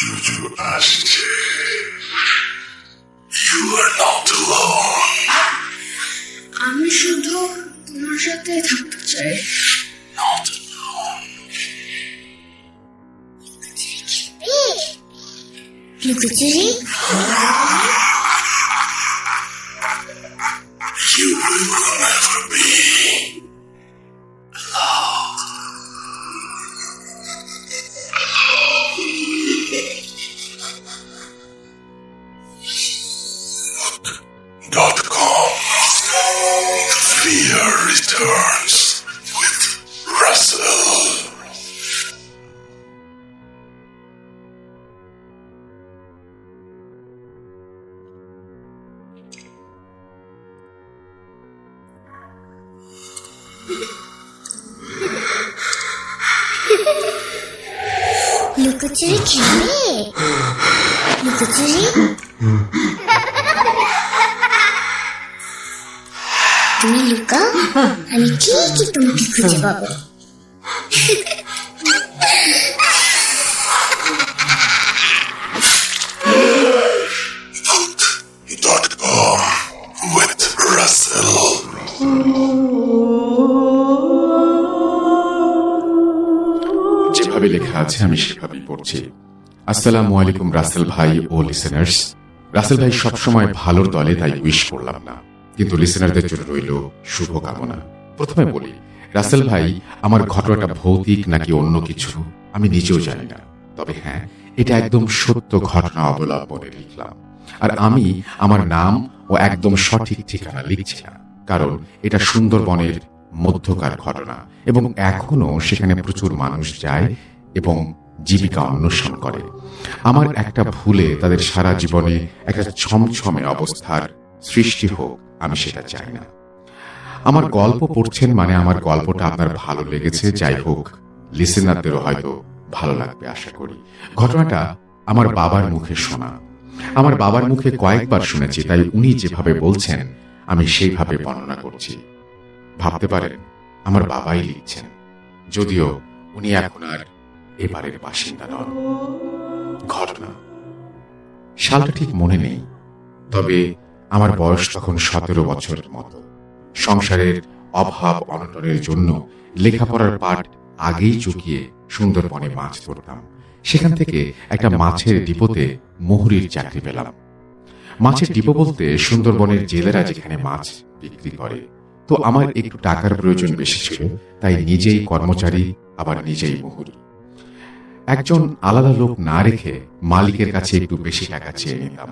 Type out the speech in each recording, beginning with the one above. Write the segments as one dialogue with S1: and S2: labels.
S1: জুজু আসছে। You are not alone.
S2: আমি শুধু তোমার সাথে থাকতে চাই।
S1: Not alone.
S2: লুকোচুরি
S1: You will never be alone. Fear returns with Russell.
S2: লুকোচুরি খেলবে? লুকোচুরি তুমি লুকাও, আমি ঠিকই তোমাকে খুঁজে পাবো।
S1: Book.com with Russell.
S3: যেভাবে লেখা আছে আমি সেভাবেই পড়ছি। আসসালামু আলাইকুম রাসেল ভাই ও লিসেনার্স। রাসেল ভাই সবসময় ভালোর দলে, তাই উইশ করলাম না, কিন্তু লিসেনারদের জন্য রইল শুভকামনা। প্রথমে বলি, রাসেল ভাই, আমার ঘটনাটা ভৌতিক নাকি অন্য কিছু আমি নিজেও জানি না, তবে হ্যাঁ, এটা একদম সত্য ঘটনা অবলম্বনে লিখলাম। আর আমি আমার নাম ও একদম সঠিক ঠিকানা লিখছি না, কারণ এটা সুন্দরবনের মধ্যকার ঘটনা এবং এখনো সেখানে প্রচুর মানুষ যায় এবং জীবিকা অন্বেষণ করে। আমার একটা ভুলে তাদের সারা জীবনে একটা ছমছমে অবস্থার সৃষ্টি হোক, আমি সেটা চাই না। আমার গল্প পড়ছেন মানে আমার গল্পটা আপনার ভালো লেগেছে। যাই হোক, লিসেনারদেরও হয়তো ভালো লাগবে আশা করি। ঘটনাটা আমার বাবার মুখে শোনা। আমার বাবার মুখে কয়েকবার শুনেছি, তাই উনি যেভাবে বলছেন আমি সেইভাবে বর্ণনা করছি। ভাবতে পারেন আমার বাবাই লিখছেন, যদিও উনি এখন আর এবারের বাসিন্দা নন। ঘটনা সালটা ঠিক মনে নেই, তবে আমার বয়স তখন 17 বছরের মতো। সংসারের অভাব অনটনের জন্য লেখাপড়ার পাঠ আগেই চুকিয়ে সুন্দরবনে মাছ ধরতাম। সেখান থেকে একটা মাছের ডিপোতে মুহুরির চাকরি পেলাম। মাছের ডিপো বলতে সুন্দরবনের জেলেরা যেখানে মাছ বিক্রি করে। তো আমার একটু টাকার প্রয়োজন বেশি ছিল, তাই নিজেই কর্মচারী, আবার নিজেই মুহুরি। একজন আলাদা লোক না রেখে মালিকের কাছে একটু বেশি টাকা চেয়ে নিতাম।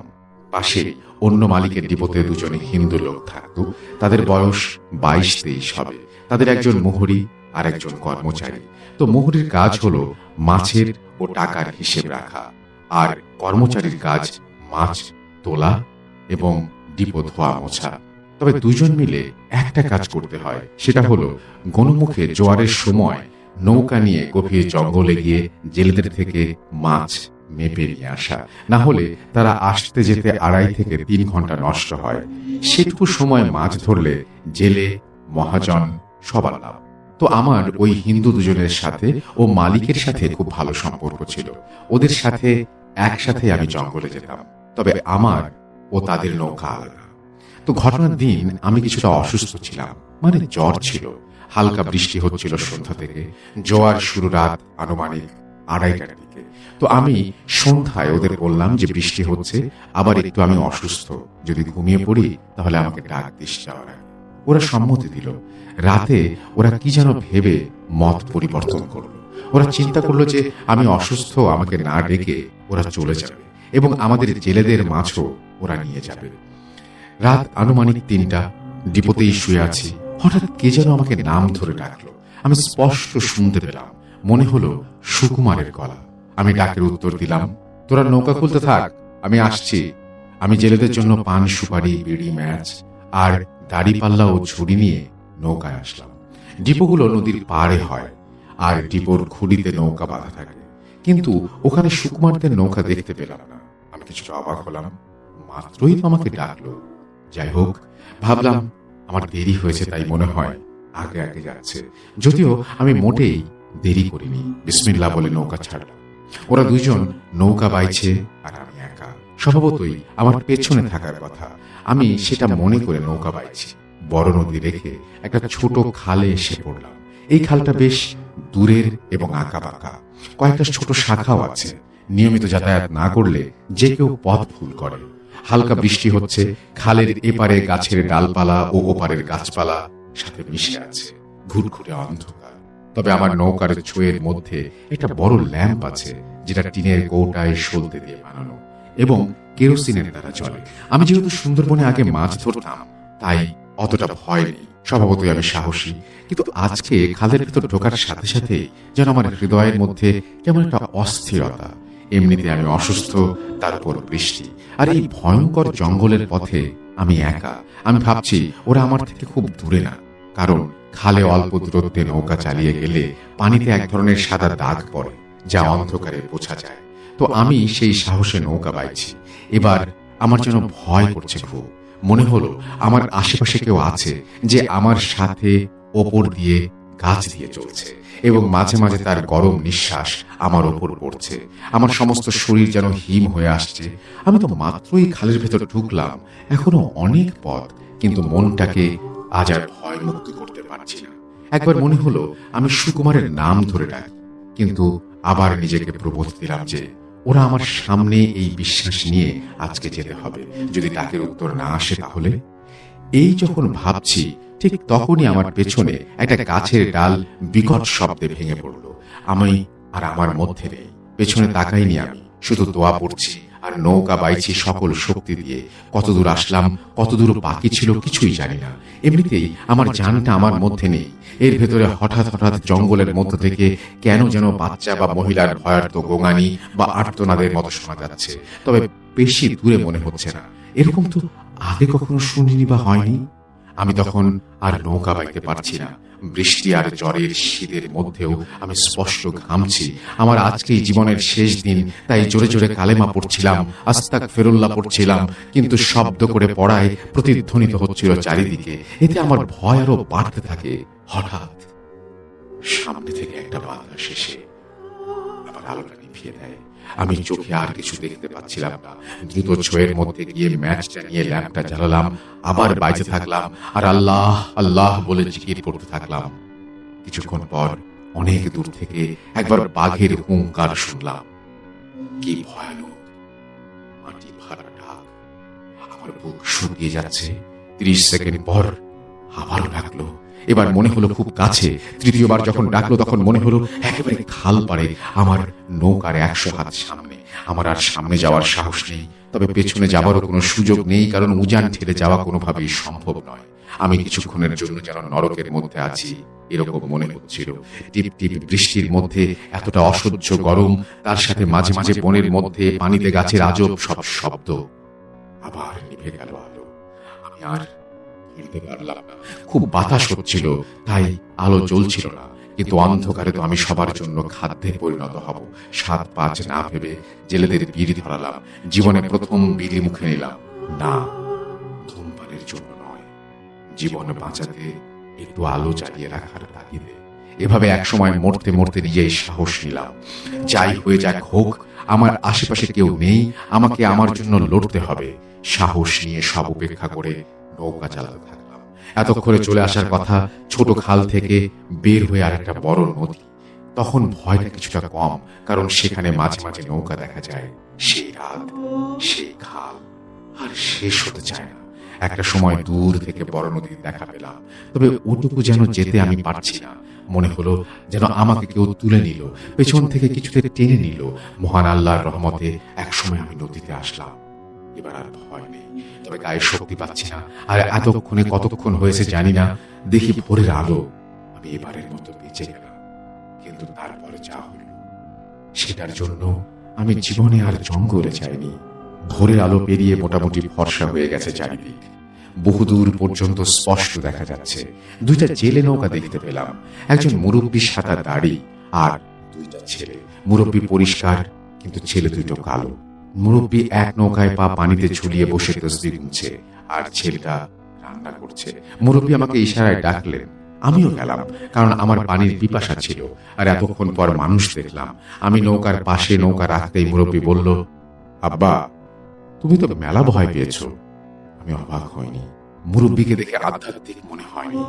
S3: পাশে অন্য মালিকের ডিপোতে দুজনে হিন্দু লোক থাকত। তাদের বয়স 22-23 হবে। তাদের একজন মুহুরি আর একজন কর্মচারী। তো মুহুরির কাজ হলো মাছের ও টাকার হিসেব রাখা, আর কর্মচারীর কাজ মাছ তোলা এবং ডিপো ধোয়া মোছা। তবে দুজন মিলে একটা কাজ করতে হয়, সেটা হলো গণমুখে জোয়ারের সময় নৌকা নিয়ে গভীর জঙ্গলে গিয়ে জেলেদের থেকে মাছ মেপে নিয়ে আসা। না হলে তারা আসতে যেতে 2.5 থেকে 3 ঘন্টা নষ্ট হয়। সেটুকু সময় মাছ ধরলে জেলে মহাজন সবার লাভ। তো আমার ওই হিন্দু দুজনের সাথে ও মালিকের সাথে খুব ভালো সম্পর্ক ছিল। ওদের সাথে একসাথে আমি জঙ্গলে যেতাম, তবে আমার ও তাদের নৌকা আলাদা। তো ঘটনার দিন আমি কিছুটা অসুস্থ ছিলাম, মানে জ্বর ছিল। হালকা বৃষ্টি হচ্ছিল সন্ধ্যা থেকে। জোয়ার শুরু রাত আনুমানিক 2:30টার দিকে। তো আমি সন্ধ্যায় ওদের বললাম যে বৃষ্টি হচ্ছে, আবার একটু আমি অসুস্থ, যদি ঘুমিয়ে পড়ি তাহলে আমাকে ডাক দিস যাওয়ার আগে। ওরা সম্মতি দিল। রাতে ওরা কি যেন ভেবে মত পরিবর্তন করলো। ওরা চিন্তা করলো যে আমি অসুস্থ, আমাকে না ডেকে ওরা চলে যাবে এবং আমাদের জেলেদের মাছও ওরা নিয়ে যাবে। রাত আনুমানিক 3টা, ডিপোতেই শুয়ে আছি। হঠাৎ কে যেন আমাকে নাম ধরে ডাকলো। আমি স্পষ্ট শুনতে পেলাম, মনে হলো সুকুমারের গলা। আমি ডাকের উত্তর দিলাম, তোরা নৌকা খুলতে থাক, আমি আসছি। আমি জেলেদের জন্য পান, সুপারি, বিড়ি, ম্যাচ আর দাড়ি পাল্লা ও ঝুড়ি নিয়ে নৌকায় আসলাম। ডিপোগুলো নদীর পাড়ে হয় আর ডিপোর খুঁড়িতে নৌকা বাঁধা থাকে, কিন্তু ওখানে সুকুমারদের নৌকা দেখতে পেলাম না। আমি কিছুটা অবাক হলাম, মাত্রই তো আমাকে ডাকলো। যাই হোক, ভাবলাম আমার দেরি হয়েছে, তাই মনে হয় আগে আগে যাচ্ছে। যদিও আমি মোটেই দেরি করিনি। বিসমিল্লাহ বলে নৌকা ছাড়লাম। ওরা দুইজন নৌকা বাইছে আর আমি একা। স্বভাবতই আমার পেছনে থাকার কথা, আমি সেটা মনে করে নৌকা বাইছি। বড় নদী রেখে একটা ছোট খালে এসে পড়লাম। এই খালটা বেশ দূরের এবং আঁকা বাঁকা, কয়েকটা ছোট শাখাও আছে। নিয়মিত যাতায়াত না করলে যে কেউ পথ ভুল করে। হালকা বৃষ্টি হচ্ছে, খালের এপারে গাছের ডালপালা ও ওপারের গাছপালা সাথে মিশে আছে, ঘুরঘুরে অন্ধকার। তবে আমার নৌকার ছোঁয়ের মধ্যে একটা বড় ল্যাম্প আছে, যেটা টিনের কৌটায় সলতে দিয়ে বানানো এবং কেরোসিনের দ্বারা চলে। আমি যেহেতু সুন্দরবনে আগে মাছ ধরতাম, তাই অতটা ভয় নেই। স্বভাবতই আমি সাহসী, কিন্তু আজকে খালের ভিতর ঢোকার সাথে সাথে যেন আমার হৃদয়ের মধ্যে কেমন একটা অস্থিরতা। এমনিতে আমি অসুস্থ, তার উপর বৃষ্টি, আর এই ভয়ঙ্কর জঙ্গলের পথে আমি একা। আমি ভাবছি ওরা আমার থেকে খুব দূরে না, কারণ খালে অল্প দূরত্বে নৌকা চালিয়ে গেলে পানিতে এক ধরনের সাদা দাগ পড়ে, যা অন্ধকারে বোঝা যায়। তো আমি সেই সাহসে নৌকা বাইছি। এবার আমার যেন ভয় করছে খুব। মনে হলো আমার আশেপাশে কেউ আছে, যে আমার সাথে ওপর দিয়ে গাছ দিয়ে চলছে এবং মাঝে মাঝে তার গরম নিঃশ্বাস আমার ওপর পড়ছে। আমার সমস্ত শরীর যেন হিম হয়ে আসছে। আমি তো মাত্রই খালের ভেতর ঢুকলাম, এখনো অনেক পথ, কিন্তু মনটাকে আজ আর ভয় মুক্ত করতে পারছি না। একবার মনে হলো আমি সুকুমারের নাম ধরে ডাকি, কিন্তু আবার নিজেকে প্রবোধ দিলাম যে ওরা আমার সামনে এই বিশ্বাস নিয়ে আজকে যেতে হবে। যদি ডাকের উত্তর না আসে তাহলে? এই যখন ভাবছি, ঠিক তখনই আমার পেছনে একটা গাছের ডাল বিকট শব্দে ভেঙে পড়ল। আমি আর আমার মধ্যে নেই। পেছনে তাকাইনি আমি, শুধু দোয়া পড়ছি আর নৌকা বাইছি সকল শক্তি দিয়ে। কতদূর আসলাম, কতদূর বাকি ছিল কিছুই জানি না। এমনিতেই আমার জানটা আমার মধ্যে নেই। এর ভেতরে হঠাৎ হঠাৎ জঙ্গলের মধ্য থেকে কেন যেন বাচ্চা বা মহিলার ভয়ার্ত গোঙানি বা আর্তনাদের মতো শোনা যাচ্ছে, তবে বেশি দূরে মনে হচ্ছে না। এরকম তো আগে কখনো শুনিনি বা হয়নি। আমি তখন আর নৌকা বাইতে পারছি না। বৃষ্টি আর জ্বরের শীতের মধ্যেও আমি স্পষ্ট ঘামছি। আমার আজকেই জীবনের শেষ দিন, তাই জোরে জোরে কালেমা পড়ছিলাম, আস্তাগফিরুল্লাহ পড়ছিলাম, কিন্তু শব্দ করে পড়ায় প্রতিধ্বনিত হচ্ছিল চারিদিকে। এতে আমার ভয় আরো বাড়তে থাকে। হঠাৎ সামনে থেকে একটা বাতাস এসে আমার আলোটা নিভিয়ে দেয়। আমি চোখে আর কিছু দেখতে পাচ্ছিলাম না। দ্রুত ছোঁয়ের মধ্যে গিয়ে ম্যাচটা নিয়ে ল্যাম্পটা জ্বালালাম, আবার বাইতে থাকলাম আর আল্লাহ আল্লাহ বলে জিকির করতে থাকলাম। কিছুক্ষণ পর অনেক দূর থেকে একবার বাঘের হুঙ্কার শুনলাম। কি ভয়ানক মাটি ভাড়া ডাক! আমার বুক শুকিয়ে যাচ্ছে। 30 সেকেন্ড পর আবারও ডাকলো। এবার মনে হলো খুব কাছে। তৃতীয়বার যখন ডাকলো তখন মনে হলো একেবারে খাল পাড়ে, আমার নৌকার 100 হাত সামনে। আমার আর সামনে যাওয়ার সাহস নেই, তবে পেছনে যাবারও কোনো সুযোগ নেই, কারণ উজান ঠেলে যাওয়া কোনোভাবেই সম্ভব নয়। আমি কিছুক্ষণের জন্য যেন নরকের মধ্যে আছি, এরকম মনে হচ্ছিল। টিপ টিপ বৃষ্টির মধ্যে এতটা অসহ্য গরম, তার সাথে মাঝে মাঝে বনের মধ্যে পানিতে গাছের আজব সব শব্দ। আবার নিভে গেল আলো। আমি আর ধরতে পারলাম না। খুব বাতাস হচ্ছিল, তাই আলো জ্বলছিল না। কিন্তু অন্ধকারে তো আমি সবার জন্য খাদ্যে পরিণত হব। 7-5 না ভেবে জেলেদের বিড়ি ধরালাম। জীবনে প্রথম বিড়ি মুখে নিলাম। না, ধূমপানের জন্য নয়, জীবন বাঁচাতে একটু আলো জ্বালিয়ে রাখার তাগিদে। এভাবে একসময় মরতে মরতে নিজেই সাহস নিলাম। যাই হয়ে যাক হোক, আমার আশেপাশে কেউ নেই, আমাকে আমার জন্য লড়তে হবে। সাহস নিয়ে সব উপেক্ষা করে নৌকা চালাতে থাকলাম। এতক্ষণে চলে আসার কথা ছোট খাল থেকে বের হয়ে আরেকটা বড় নদী। তখন ভয়টা কিছুটা কম, কারণ সেখানে মাঝে মাঝে নৌকা দেখা যায়। সেই রাত, সেই খাল আর শেষ হতে চায় না। একটা সময় দূর থেকে বড় নদীর দেখা পেলাম, তবে ওটুকু যেন যেতে আমি পারছি না। মনে হলো যেন আমাকে কেউ তুলে নিল, পেছন থেকে কিছুতে টেনে নিল। মহান আল্লাহর রহমতে একসময় আমি নদীতে আসলাম। এবার আর ভয় নেই, তবে গায়ে শক্তি পাচ্ছি না। আর এতক্ষণে কতক্ষণ হয়েছে জানি না। দেখি ভোরের আলো। আমি এবারের মতো বেঁচে গেলাম, কিন্তু তারপরে যা হলো সেটার জন্য আমি জীবনে আর জঙ্গলে যাইনি। ভোরের আলো পেরিয়ে মোটামুটি ফর্সা হয়ে গেছে চারিদিক। বহুদূর পর্যন্ত স্পষ্ট দেখা যাচ্ছে। 2টা জেলে নৌকা দেখতে পেলাম। একজন মুরব্বী সাদা দাড়ি আর 2টা ছেলে। মুরব্বী পরিষ্কার, কিন্তু ছেলে 2টো কালো। মুরব্বী এক নৌকায় পা পানিতে ঝুলিয়ে বসে তসবিহ গুনছে, আর ছেলেটা রান্না করছে। মুরব্বী আমাকে ইশারায় ডাকলেন, আমিও গেলাম, কারণ আমার পানির পিপাসা ছিল। আর এতক্ষণ পর মানুষ দেখলাম। আমি নৌকার পাশে নৌকা রাখতেই মুরব্বী বলল, আব্বা, তুমি তো মেলা ভয় পেয়েছ। আমি অবাক হইনি। মুরব্বীকে দেখে আধ্যাত্মিক মনে হয়নি,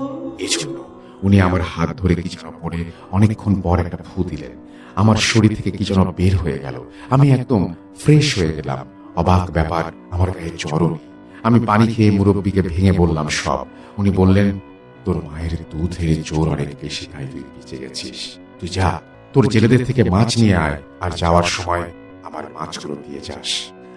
S3: এই জন্য উনি আমার হাত ধরে কি যেন পড়ে অনেকক্ষণ পর একটা ফু দিলেন। আমার শরীর থেকে কি যেন বের হয়ে গেল। আমি একদম ফ্রেশ হয়ে গেলাম। অবাক ব্যাপার, আমার গায়ে জ্বরও নেই। আমি পানি খেয়ে মুরব্বীকে ভেঙে বললাম সব। উনি বললেন, তোর মায়ের দুধের জোর অনেক বেশি, তাই তুই বেঁচে গেছিস। তুই যা, তোর জেলেদের থেকে মাছ নিয়ে আয়, আর যাওয়ার সময় আমার মাছগুলো দিয়ে যাস।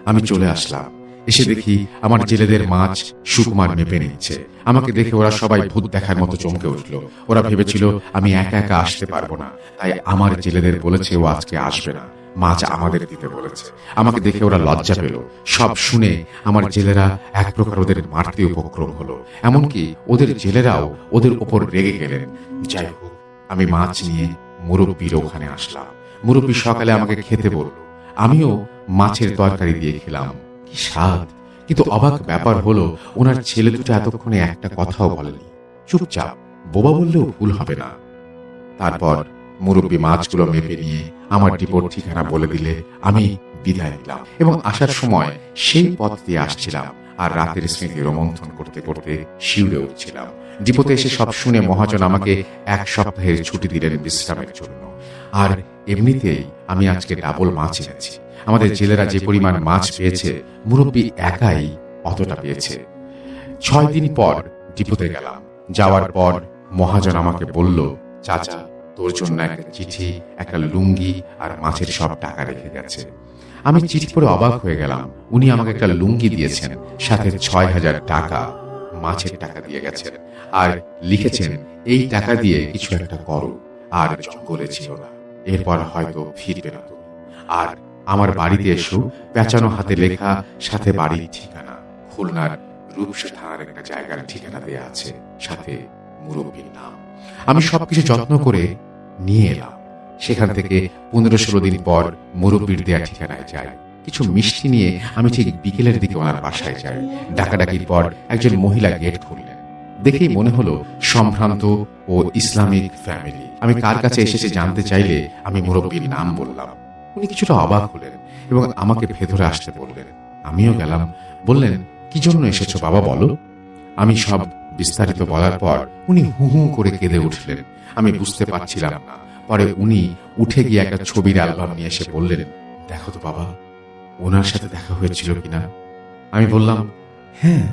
S3: আমি চলে আসলাম। এসে দেখি আমার জেলেদের মাছ সুকুমার মেপে নিচ্ছে। আমাকে দেখে ওরা সবাই ভূত দেখার মতো চমকে উঠল। ওরা ভেবেছিল আমি একা একা আসতে পারবো না, তাই আমার জেলেদের বলেছে ও আজকে আসবে না, মাছ আমাদের দিতে বলেছে। আমাকে দেখে ওরা লজ্জা পেল। সব শুনে আমার জেলেরা এক প্রকার ওদের মারতে উপক্রম হলো। এমনকি ওদের জেলেরাও ওদের উপর রেগে গেলেন। যাই হোক, আমি মাছ নিয়ে মুরব্বীর ওখানে আসলাম। মুরব্বী সকালে আমাকে খেতে বলল। আমিও মাছের তরকারি দিয়ে খেলাম। কি স্বাদ! কিন্তু অবাক ব্যাপার হলো, ওনার ছেলে দুটো এতক্ষণে একটা কথাও বলেনি। চুপচাপ, বোবা বললেও ভুল হবে না। তারপর মুরব্বী মাছগুলো মেপে নিয়ে আমার ডিপোর ঠিকানা বলে দিলে আমি বিদায় নিলাম এবং আসার সময় সেই পথ দিয়ে আসছিলাম। আর রাতের স্মৃতি রোমন্থন করতে করতে শিউরে উঠছিলাম। ডিপোতে এসে সব শুনে মহাজন আমাকে 1 সপ্তাহের ছুটি দিলেন বিশ্রামের জন্য। আর এমনিতেই আমি আজকে ডাবল মাছ এনেছি। আমাদের জেলেরা যে পরিমাণ মাছ পেয়েছে, মুরব্বী একাই অতটা পেয়েছে। 6 দিন পর ডিপোতে গেলাম। যাওয়ার পর মহাজন আমাকে বলল, চাচা, তোর জন্য একটা চিঠি, একটা লুঙ্গি আর মাছের সব টাকা রেখে গেছে। আমি চিঠি পড়ে অবাক হয়ে গেলাম। উনি আমাকে একটা লুঙ্গি দিয়েছেন, সাথে 6000 টাকা মাছের টাকা দিয়ে গেছেন, আর লিখেছেন, এই টাকা দিয়ে কিছু একটা করো, আর জঙ্গলে ছিল না, এরপর হয়তো ফিরবে না তুমি। আর আমার বাড়িতে এসো, পেঁচানো হাতে লেখা, সাথে বাড়ির ঠিকানা, খুলনার রূপসা থানার একটা জায়গার ঠিকানা দেয়া আছে, সাথে মুরব্বীর নাম। আমি সবকিছু যত্ন করে নিয়ে এলাম। সেখান থেকে 15-16 দিন পর মুরব্বীর দেয়া ঠিকানায় যাই। কিছু মিষ্টি নিয়ে আমি ঠিক বিকেলের দিকে ওনার বাসায় যাই। ডাকাডাকির পর একজন মহিলা গেট খুললেন। দেখেই মনে হলো সম্ভ্রান্ত ও ইসলামিক ফ্যামিলি। আমি কার কাছে এসেছি জানতে চাইলে আমি মুরব্বীর নাম বললাম। উনি কিছুটা অবাক হলেন এবং আমাকে ভেতরে আসতে বললেন। আমিও গেলাম। বললেন, কি জন্য এসেছো বাবা, বলো। আমি সব বিস্তারিত বলার পর উনি হু হু করে কেঁদে উঠলেন। আমি বুঝতে পারছিলাম না। পরে উনি উঠে গিয়ে একটা ছবির অ্যালবাম নিয়ে এসে বললেন, দেখো তো বাবা, ওনার সাথে দেখা হয়েছিল কিনা। আমি বললাম, হ্যাঁ।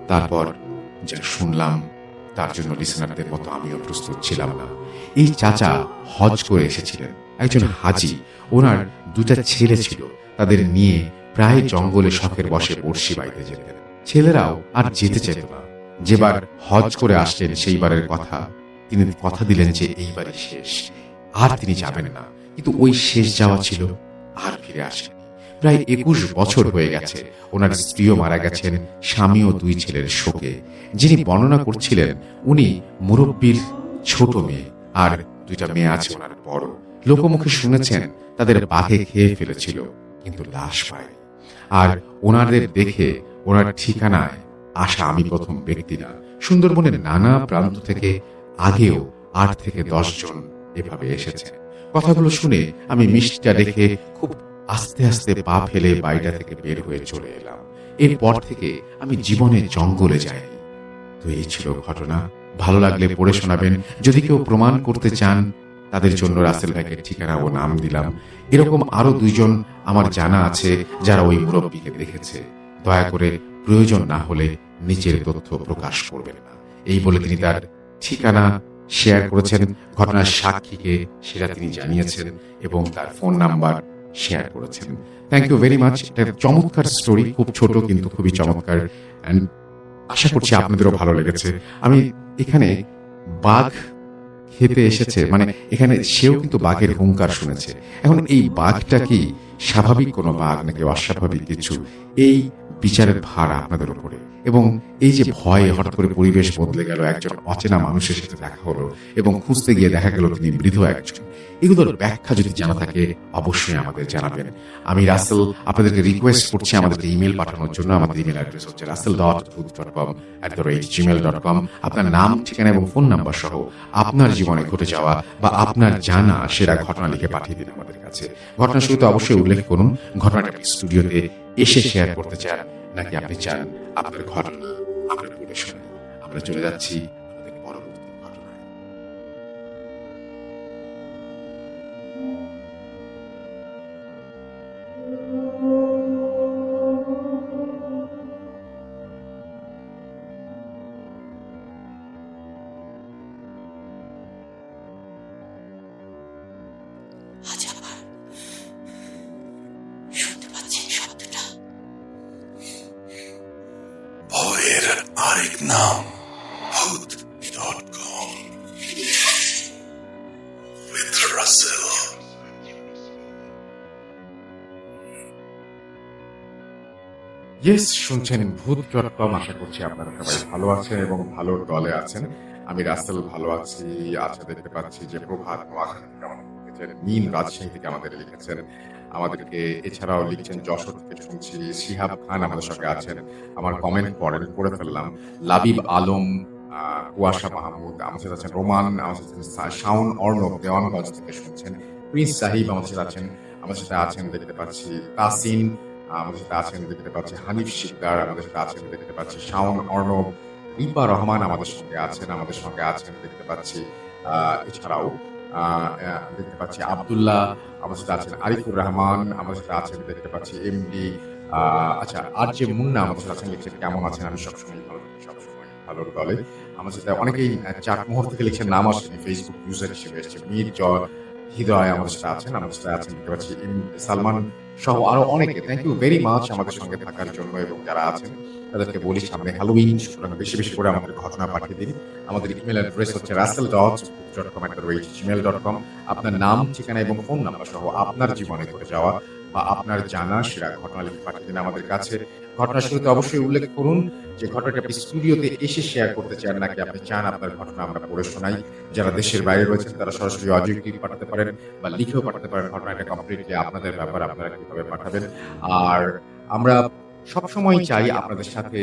S3: তারপর যা শুনলাম তার জন্য লিসেনারদের মতো আমিও প্রস্তুত ছিলাম না। এই চাচা হজ করে এসেছিলেন, একজন হাজি। ওনার 2টা ছেলে ছিল। তাদের নিয়ে প্রায় জঙ্গলে শখের বসে বড়শি বাইতে যেতেন। ছেলেরাও আর যেতে চাইত না। যেবার হজ করে আসলেন সেইবারের কথা তিনি কথা দিলেন যে এইবারই শেষ, আর তিনি যাবেন না। কিন্তু ওই শেষ যাওয়া ছিল, আর ফিরে আসেন। প্রায় 21 বছর হয়ে গেছে। ওনার স্ত্রীও মারা গেছেন, স্বামী ও 2 ছেলের শোকে। যিনি বর্ণনা করছিলেন উনি মুরব্বীর ছোট মেয়ে, আর 2টা মেয়ে আছে ওনার বড়। লোকমুখে শুনেছেন তাদের বাঘে খেয়ে ফেলেছিল, কিন্তু লাশ পায়নি। আর ওনাদের দেখে ওনার ঠিকানায় আসা আমি প্রথম ব্যক্তি না। সুন্দরবনের নানা প্রান্ত থেকে আগেও 8 থেকে 10 জন এভাবে এসেছে। কথাগুলো শুনে আমি মিষ্টিটা রেখে খুব আস্তে আস্তে পা ফেলে বাড়িটা থেকে বের হয়ে চলে এলাম। এরপর থেকে আমি জীবনে জঙ্গলে যাইনি। তো এই ছিল ঘটনা। ভালো লাগলে পড়ে শোনাবেন। যদি কেউ প্রমাণ করতে চান, তাদের জন্য রাসেল ভাইয়ের ঠিকানা ও নাম দিলাম। এরকম আরো 2 জন আমার জানা আছে যারা ওই মুরব্বীকে দেখেছে। দয়া করে প্রয়োজন না হলে নিচের তথ্য প্রকাশ করবেন না, এই বলে তিনি তার ঠিকানা শেয়ার করেছেন। ঘটনার সাক্ষীকে সেটা তিনি জানিয়েছেন এবং তার ফোন নাম্বার শেয়ার করেছেন। Thank you very much. এটা চমৎকার স্টোরি, খুব ছোট কিন্তু খুবই চমৎকার। এন্ড আশা করছি আপনাদেরও ভালো লেগেছে। আমি এখানে বাঘ খেতে এসেছে, মানে এখানে সেও কিন্তু বাঘের হুঙ্কার শুনেছে। এখন এই বাঘটা কি স্বাভাবিক কোনো বাঘ নাকি অস্বাভাবিক কিছু, এই বিচারের ভার আপনাদের উপরে। এবং এই যে ভয়, হঠাৎ করে পরিবেশ বদলে গেল, একজন অচেনা মানুষের সাথে দেখা হলো এবং খুঁজতে গিয়ে দেখা গেল তিনি মৃত একজন, এগুলোর ব্যাখ্যা যদি জানা থাকে অবশ্যই আমাদের জানাবেন। আমি রাসেল আপনাদেরকে রিকোয়েস্ট করছি আমাদেরকে ইমেল পাঠানোর জন্য। আমাদের ইমেল অ্যাড্রেস হচ্ছে russell.booth.com@gmail.com। আপনার নাম, ঠিকানা এবং ফোন নাম্বার সহ আপনার জীবনে ঘটে যাওয়া বা আপনার জানা সেরা ঘটনা লিখে পাঠিয়ে দিন আমাদের কাছে। ঘটনার শুরুতে অবশ্যই উল্লেখ করুন ঘটনাটা আপনি স্টুডিওতে এসে শেয়ার করতে চান নাকি আপনি চান আপনার ঘটনা আমরা বলে শোনাই। আমরা চলে যাচ্ছি আমাদের পরবর্তী ঘটনায়।
S4: আজ আবার শুনতে পাচ্ছেন শব্দটা?
S1: ভয়ের আরেক নাম ভূত.com with Russell.
S3: ইয়েস, শুনছেন ভূত.com। আশা করছি আপনারা সবাই ভালো আছেন এবং ভালোর দলে আছেন। আমি রাসেল ভালো আছি। আচ্ছা, দেখতে পাচ্ছি যে প্রভাত নোয়াখালী থেকে আমাদের লিখেছেন, মিন রাজশাহী থেকে আমাদের লিখেছেন, আমাদেরকে এছাড়াও লিখছেন যশোর থেকে শুনছি, শিহাব খান আমাদের সঙ্গে আছেন, আমার কমেন্ট পড়ে ফেললাম, লাবিব আলম, কুয়াশা মাহমুদ আমাদের সাথে আছেন, রোমান আমাদের সাথে আছেন, শাওন অর্ণব দেওয়ানগঞ্জ থেকে শুনছেন, প্রিন্স সাহিব আমাদের সাথে আছেন দেখতে পাচ্ছি, তাসিন আমাদের সাথে আছেন দেখতে পাচ্ছি, হানিফ শিকদার আমাদের সাথে আছেন দেখতে পাচ্ছি, শাওন অর্ণব, রিপা রহমান আমাদের সঙ্গে আছেন দেখতে পাচ্ছি, এছাড়াও দেখতে পাচ্ছি আব্দুল্লাহ আমাদের সাথে আছেন, আরিফুর রহমান আমাদের সাথে আছেন দেখতে পাচ্ছি, এমডি আচ্ছা আর যে মুন্না আমাদের সাথে আছেন, লিখছেন কেমন আছেন, আমি সবসময় ভালো থাকি, সবসময় ভালোর দলে। আমাদের সাথে অনেকেই চার মুহূর্ত থেকে লিখছেন, নাম আসেনি, ফেসবুক ইউজার হিসেবে এসছে, মীর হৃদয় আমাদের সাথে আছেন দেখতে পাচ্ছি, সালমান সহ আরো অনেকে। থ্যাংক ইউ ভেরি মাচ আমাদের সঙ্গে থাকার জন্য। এবং যারা আছেন তাদেরকে বলি সামনে হ্যালোউইন, সুতরাং বেশি বেশি করে আমাদের ঘটনা পাঠিয়ে দিন। আমাদের ইমেল অ্যাড্রেস হচ্ছে russell.booth.com@gmail.com। আপনার নাম, ঠিকানা এবং ফোন নাম্বার সহ আপনার জীবনে ঘটে যাওয়া বা আপনার জানা সেরা ঘটনা লিখে পাঠিয়ে দিন আমাদের কাছে। ঘটনার শুরুতে অবশ্যই উল্লেখ করুন যে ঘটনাটা আপনি স্টুডিওতে এসে শেয়ার করতে চান নাকি আপনি চান আপনার ঘটনা আমরা পড়ে শোনাই। যারা দেশের বাইরে রয়েছেন তারা সরাসরি অডিও ক্লিপ পাঠাতে পারেন বা লিখেও পাঠাতে পারেন। ঘটনাটা কমপ্লিটলি আপনাদের ব্যাপার, আপনারা কিভাবে পাঠাবেন। আর আমরা সবসময় চাই আপনাদের সাথে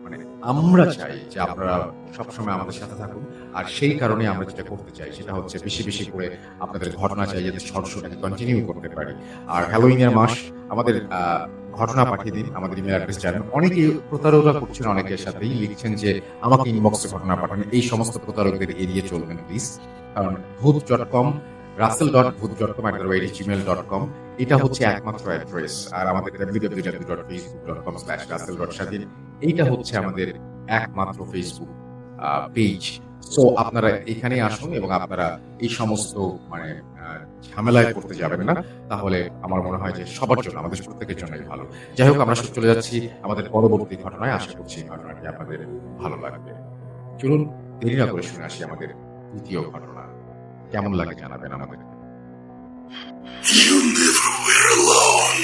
S3: মানে আমরা চাই যে আপনারা সবসময় আমাদের সাথে থাকুন। আর সেই কারণে আমরা যেটা করতে চাই সেটা হচ্ছে বেশি বেশি করে আপনাদের ঘটনা চাই যাতে সরাসরি কন্টিনিউ করতে পারি। আর হ্যালোউইনের মাস আমাদের ঘটনা পাঠিয়ে দিন, আমাদের ইমেল অ্যাড্রেস জানেন। অনেকে প্রতারণা করছেন, অনেকের সাথেই লিখছেন যে আমাকে ইনবক্সে ঘটনা পাঠান। এই সমস্ত প্রতারকদের এড়িয়ে চলবেন প্লিজ, কারণ ভূত.com russell.booth.com@gmail.com এটা হচ্ছে একমাত্র অ্যাড্রেস। আর আমাদের www.facebook.com/russell.shadin এইটা হচ্ছে আমাদের একমাত্র ফেসবুক পেজ। সো আপনারা এখানে আসুন এবং আপনারা এই সমস্ত মানে ঝামেলায় করতে যাবেন না, তাহলে আমার মনে হয় যে সবার জন্য, আমাদের প্রত্যেকের জন্যই ভালো। যাই হোক, আমরা চলে যাচ্ছি আমাদের পরবর্তী ঘটনায়। আশা করছি ঘটনাটি আপনাদের ভালো লাগবে। চলুন দেরি না করে শুনে আসি আমাদের দ্বিতীয় ঘটনা। কেমন লাগে জানাবেন আমাদের।
S1: You never were alone.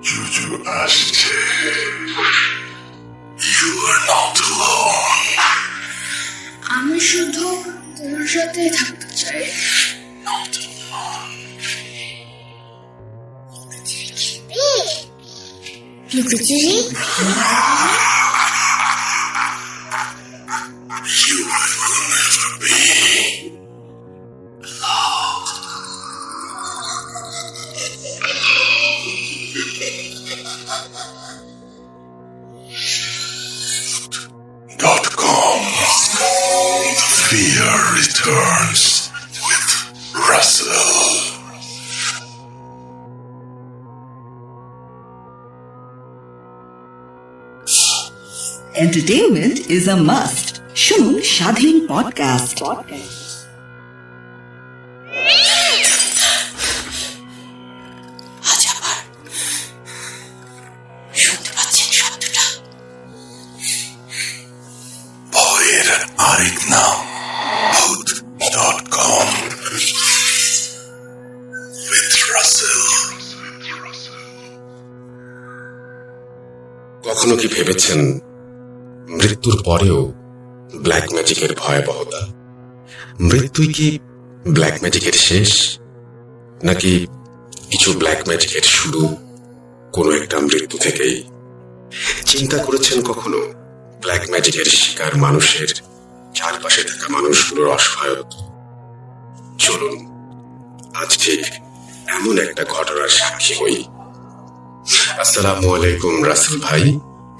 S1: Juju আসছে। You are not alone.
S2: আমি শুধু তোমার সাথে থাকতে চাই।
S1: Not alone.
S2: লুকোচুরি?
S1: You will never be alone. Fear returns with Russell.
S4: Entertainment is a must. শুনুন স্বাধীন পডকাস্ট। আজ আবার শুনতে পাচ্ছেন শব্দটা?
S1: ভয়ের আরেক নাম ভূত.com
S5: কখনো কি ভেবেছেন মৃত্যুর পরেও ব্ল্যাক ম্যাজিকের ভয়াবহতা? মৃত্যুই কি ব্ল্যাক ম্যাজিকের শেষ, নাকি কিছু ব্ল্যাক ম্যাজিকের শুরু কোনো একটা মৃত্যু থেকেই? চিন্তা করেছেন কখনো ব্ল্যাক ম্যাজিকের শিকার মানুষের চারপাশে থাকা মানুষগুলোর অসহায়তা? চলুন আজ ঠিক এমন একটা ঘটনার সাক্ষী হই। আসসালামু আলাইকুম রাসেল ভাই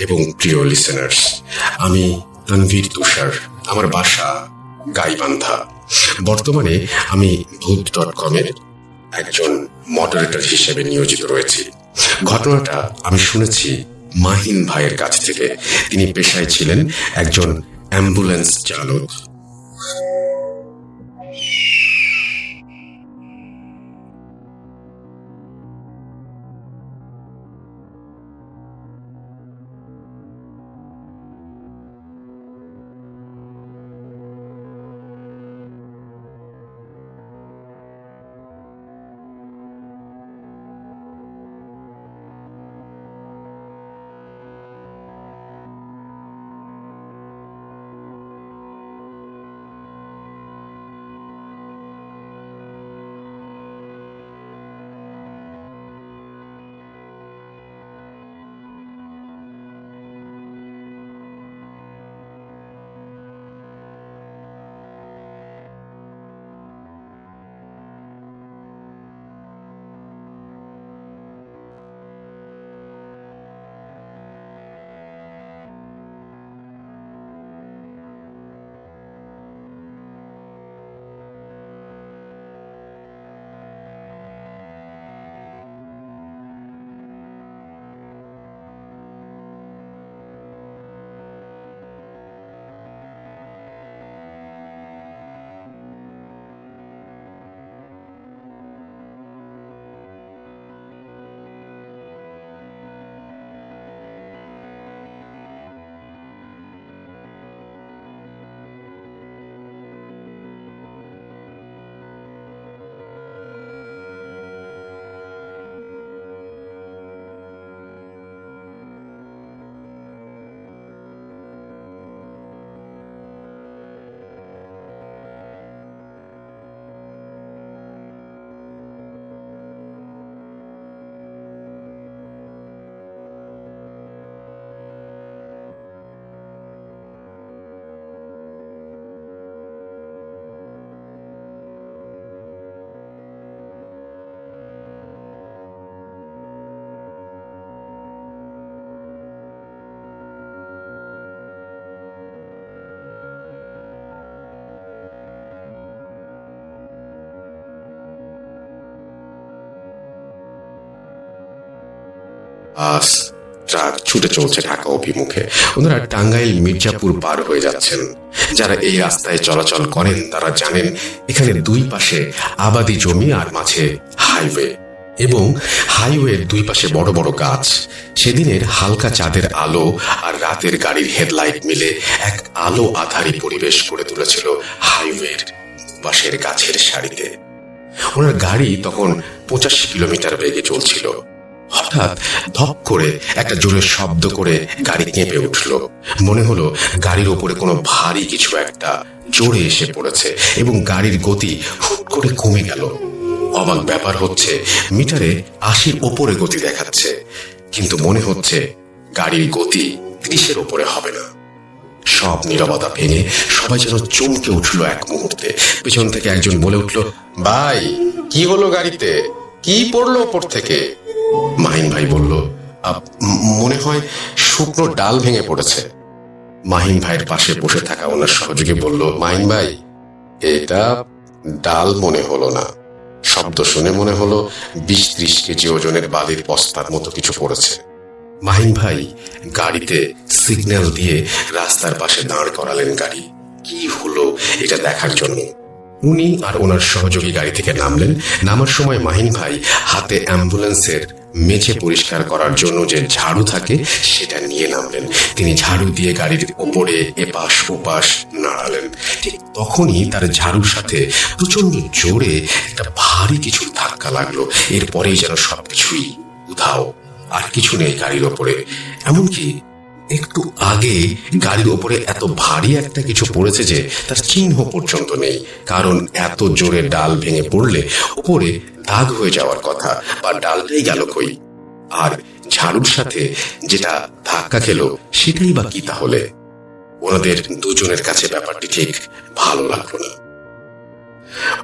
S5: এবং প্রিয় লিসেনার্স, আমি তানভীর তুষার। আমার বাসা গাইবান্ধা। বর্তমানে আমি ভূত.com এর একজন মডারেটর হিসেবে নিয়োজিত রয়েছি। ঘটনাটা আমি শুনেছি মাহিন ভাইয়ের কাছ থেকে। তিনি পেশায় ছিলেন একজন অ্যাম্বুলেন্স চালক। ট্রাক ছুটে চলছে ঢাকা অভিমুখে। ওনারা টাঙ্গাইল মির্জাপুর পার হয়ে যাচ্ছেন। যারা এই রাস্তায় চলাচল করেন তারা জানেন এখানে দুই পাশে আবাদি জমি আর মাঝে হাইওয়ে, এবং হাইওয়ের দুই পাশে বড় বড় গাছ। সেদিনের হালকা চাঁদের আলো আর রাতের গাড়ির হেডলাইট মিলে এক আলো আধারী পরিবেশ করে তুলেছিল হাইওয়ের পাশের গাছের সারিতে। ওনার গাড়ি তখন 85 কিলোমিটার বেগে চলছিল। হঠাৎ ধপ করে একটা জোরে শব্দ করে গাড়ি কেঁপে উঠল। মনে হলো গাড়ির ওপরে কোনো ভারী কিছু একটা জোরে এসে পড়েছে এবং গাড়ির গতি হুট করে কমে গেল। অবাক ব্যাপার হচ্ছে, মিটারে 80-র ওপরে গতি দেখাচ্ছে, কিন্তু মনে হচ্ছে গাড়ির গতি 30-এর ওপরে হবে না। সব নীরবতা ভেঙে সবাই যেন চমকে উঠল এক মুহূর্তে। পিছন থেকে একজন বলে উঠল, ভাই কি হলো গাড়িতে, কি পড়লো ওপর থেকে? মাহিন ভাই বলল, মনে হয় শুকনো ডাল ভেঙে পড়েছে। মাহিন ভাইয়ের পাশে বসে থাকা ওনার সহযোগী বলল, মাহিন ভাই এটা ডাল মনে হলো না, শব্দ শুনে মনে হলো 20-30 কেজি ওজনের বালির বস্তার মতো কিছু পড়েছে। মাহিন ভাই গাড়িতে সিগন্যাল দিয়ে রাস্তার পাশে দাঁড় করালেন গাড়ি। কি হলো এটা দেখার জন্য উনি আর ওনার সহযোগী গাড়ি থেকে নামলেন। নামার সময় মাহিন ভাই হাতে অ্যাম্বুলেন্সের মেঝে পরিষ্কার করার জন্য যে ঝাড়ু থাকে সেটা নিয়ে নামলেন। তিনি ঝাড়ু দিয়ে গাড়ির ওপরে এপাশ ওপাশ নাড়ালেন। ঠিক তখনই তার ঝাড়ুর সাথে প্রচন্ড জোরে একটা ভারী কিছু ধাক্কা লাগলো। এরপরেই যেন সবকিছুই উধাও, আর কিছু নেই গাড়ির ওপরে। এমনকি একটু আগে গাড়ির ওপরে এত ভারী একটা কিছু পড়েছে যে তার চিহ্ন পর্যন্ত নেই, কারণ এত জোরে ডাল ভেঙে পড়লে উপরে দাগ হয়ে যাওয়ার কথা, বা ডালটাই গেল কই, আর ঝাড়ুর সাথে যেটা ধাক্কা খেলো সেটাই বা কি তাহলে? ওনাদের দুজনের কাছে ব্যাপারটি ঠিক ভালো লাগলো না।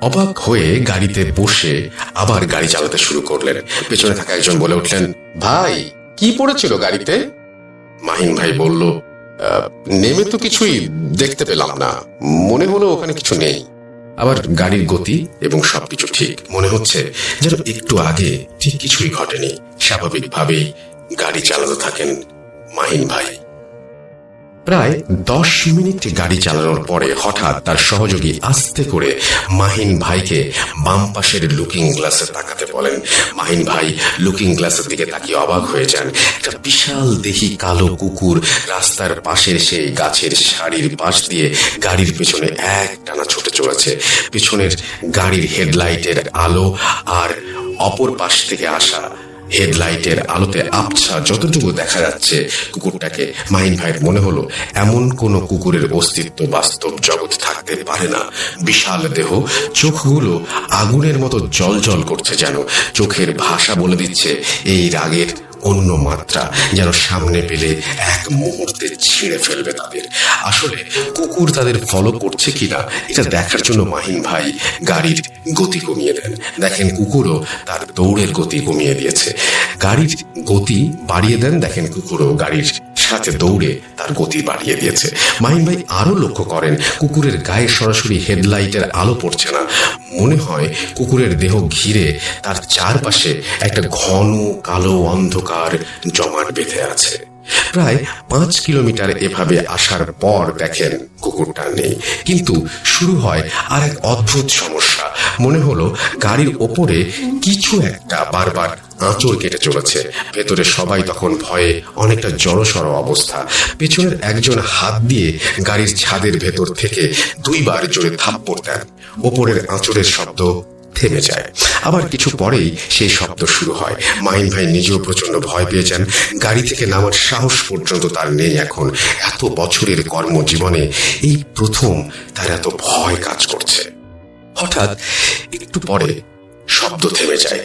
S5: অবাক হয়ে গাড়িতে বসে আবার গাড়ি চালাতে শুরু করলেন। পেছনে থাকা একজন বলে উঠলেন, ভাই কি পড়েছিল গাড়িতে? মাহিন ভাই বলল, নেমে তো কিছুই দেখতে পেলাম না, মনে হলো ওখানে কিছু নেই। আবার গাড়ির গতি এবং সবকিছু ঠিক, মনে হচ্ছে যেন একটু আগে ঠিক কিছুই ঘটেনি। স্বাভাবিকভাবেই গাড়ি চালাতে থাকেন মাহিন ভাই। প্রায় 10 মিনিট গাড়ি চালানোর পরে হঠাৎ তার সহযোগী আস্তে করে মাহিন ভাইকে বাম পাশের লুকিং গ্লাসে তাকাতে বলেন। মাহিন ভাই লুকিং গ্লাসের দিকে তাকিয়ে অবাক হয়ে যান। একটা বিশাল দেহি কালো কুকুর রাস্তার পাশের সেই গাছের সারির পাশ দিয়ে গাড়ির পেছনে এক টানা ছুটে চলেছে। পেছনের গাড়ির হেডলাইটের আলো আর অপর পাশ থেকে আসা হেডলাইটের আলোতে আবছা যতটুকু দেখা যাচ্ছে কুকুরটাকে, মাহিন ভাইয়ের মনে হলো এমন কোন কুকুরের অস্তিত্ব বাস্তব জগৎ থাকতে পারে না। বিশাল দেহ, চোখগুলো আগুনের মতো জল করছে, যেন চোখের ভাষা বলে দিচ্ছে এই রাগের অন্য মাত্রা যেন সামনে পেলে এক মুহূর্তে ছিঁড়ে ফেলবে তাদের। আসলে কুকুর তাদের ফলো করছে কিনা এটা দেখার জন্য মাহিন ভাই গাড়ির গতি কমিয়ে দেন। দেখেন কুকুরও তার দৌড়ের গতি কমিয়ে দিয়েছে। গাড়ির গতি বাড়িয়ে দেন, দেখেন কুকুরও গাড়ির সাথে দৌড়ে তার গতি বাড়িয়ে দিয়েছে। মাহিন ভাই আরো লক্ষ্য করেন কুকুরের গায়ে সরাসরি হেডলাইটের আলো পড়ছে না। মনে হয় কুকুরের দেহ ঘিরে তার চারপাশে একটা ঘন কালো অন্ধকার জমাট বেঁধে আছে। প্রায় 5 কিলোমিটার এভাবে আসার পর দেখেন কুকুরটা নেই, কিন্তু শুরু হয় আর এক অদ্ভুত সমস্যা। মনে হলো গাড়ির ওপরে কিছু একটা বারবার আঁচড় কেটে চলেছে। ভেতরে সবাই তখন ভয়ে অনেকটা জড়সড় অবস্থা। পেছনের একজন হাত দিয়ে গাড়ির ছাদের ভেতর থেকে 2 বার জোরে থাপ্পড় দেন। ওপরের আঁচড়ের শব্দ থেমে যায়, আবার কিছু পরেই সেই শব্দ শুরু হয়। মাহিন ভাই নিজেও প্রচন্ড ভয় পেয়ে যান। গাড়ি থেকে নামার সাহস পর্যন্ত তার নেই এখন। এত বছরের কর্মজীবনে এই প্রথম তার এত ভয় কাজ করছে। হঠাৎ একটু পরে শব্দ থেমে যায়।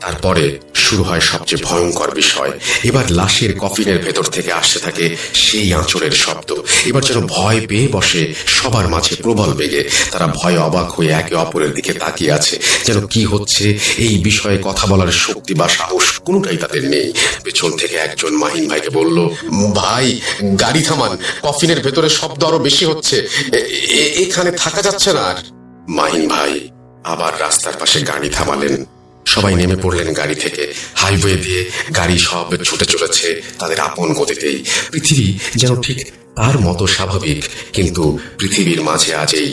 S5: তারপরে শুরু হয় সবচেয়ে ভয়ঙ্কর বিষয়। এবার লাশের কফিনের ভেতর থেকে আসতে থাকে সেই আঁচড়ের শব্দ। এবার যেন ভয় পেয়ে বসে সবার মাঝে প্রবল বেগে। তারা ভয়ে অবাক হয়ে একে অপরের দিকে তাকিয়ে আছে, যেন কি হচ্ছে এই বিষয়ে কথা বলার শক্তি বা সাহস কোনোটাই তাদের নেই। পেছন থেকে একজন মাহিন ভাইকে বলল, ভাই গাড়ি থামান, কফিনের ভেতরে শব্দ আরো বেশি হচ্ছে, এখানে থাকা যাচ্ছে না আর। মাহিন ভাই আবার রাস্তার পাশে গাড়ি থামালেন। সবাই নেমে পড়লেন গাড়ি থেকে। হাইওয়ে দিয়ে গাড়ি সব ছুটে চলেছে তাদের আপন গতিতেই। পৃথিবী যেন ঠিক তার মতো স্বাভাবিক, কিন্তু পৃথিবীর মাঝে আজ এই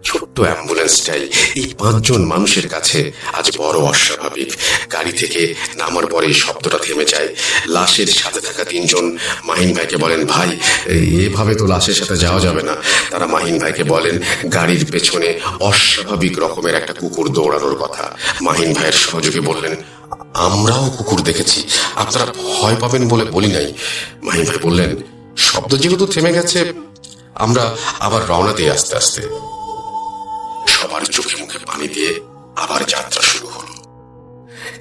S5: ছোট্ট অ্যাম্বুলেন্সটাই এই 5 জন মানুষের কাছে আজ বড় অস্বাভাবিক। গাড়ি থেকে নামার পরে শব্দটা থেমে যায়। লাশের সাথে থাকা 3 জন মাহিন ভাইকে বলেন, ভাই এভাবে তো লাশের সাথে যাওয়া যাবে না। তারা মাহিন ভাইকে বলেন গাড়ির পেছনে অস্বাভাবিক রকমের একটা কুকুর দৌড়ানোর কথা। মাহিন ভাইয়ের সহযোগী বললেন, আমরাও কুকুর দেখেছি, আপনারা ভয় পাবেন বলে বলি নাই। মাহিন ভাই বললেন, শব্দ যেহেতু থেমে গেছে আমরা আবার রওনা দিয়ে আস্তে আস্তে। সবার চোখে মুখে পানি দিয়ে আবার যাত্রা শুরু হলো।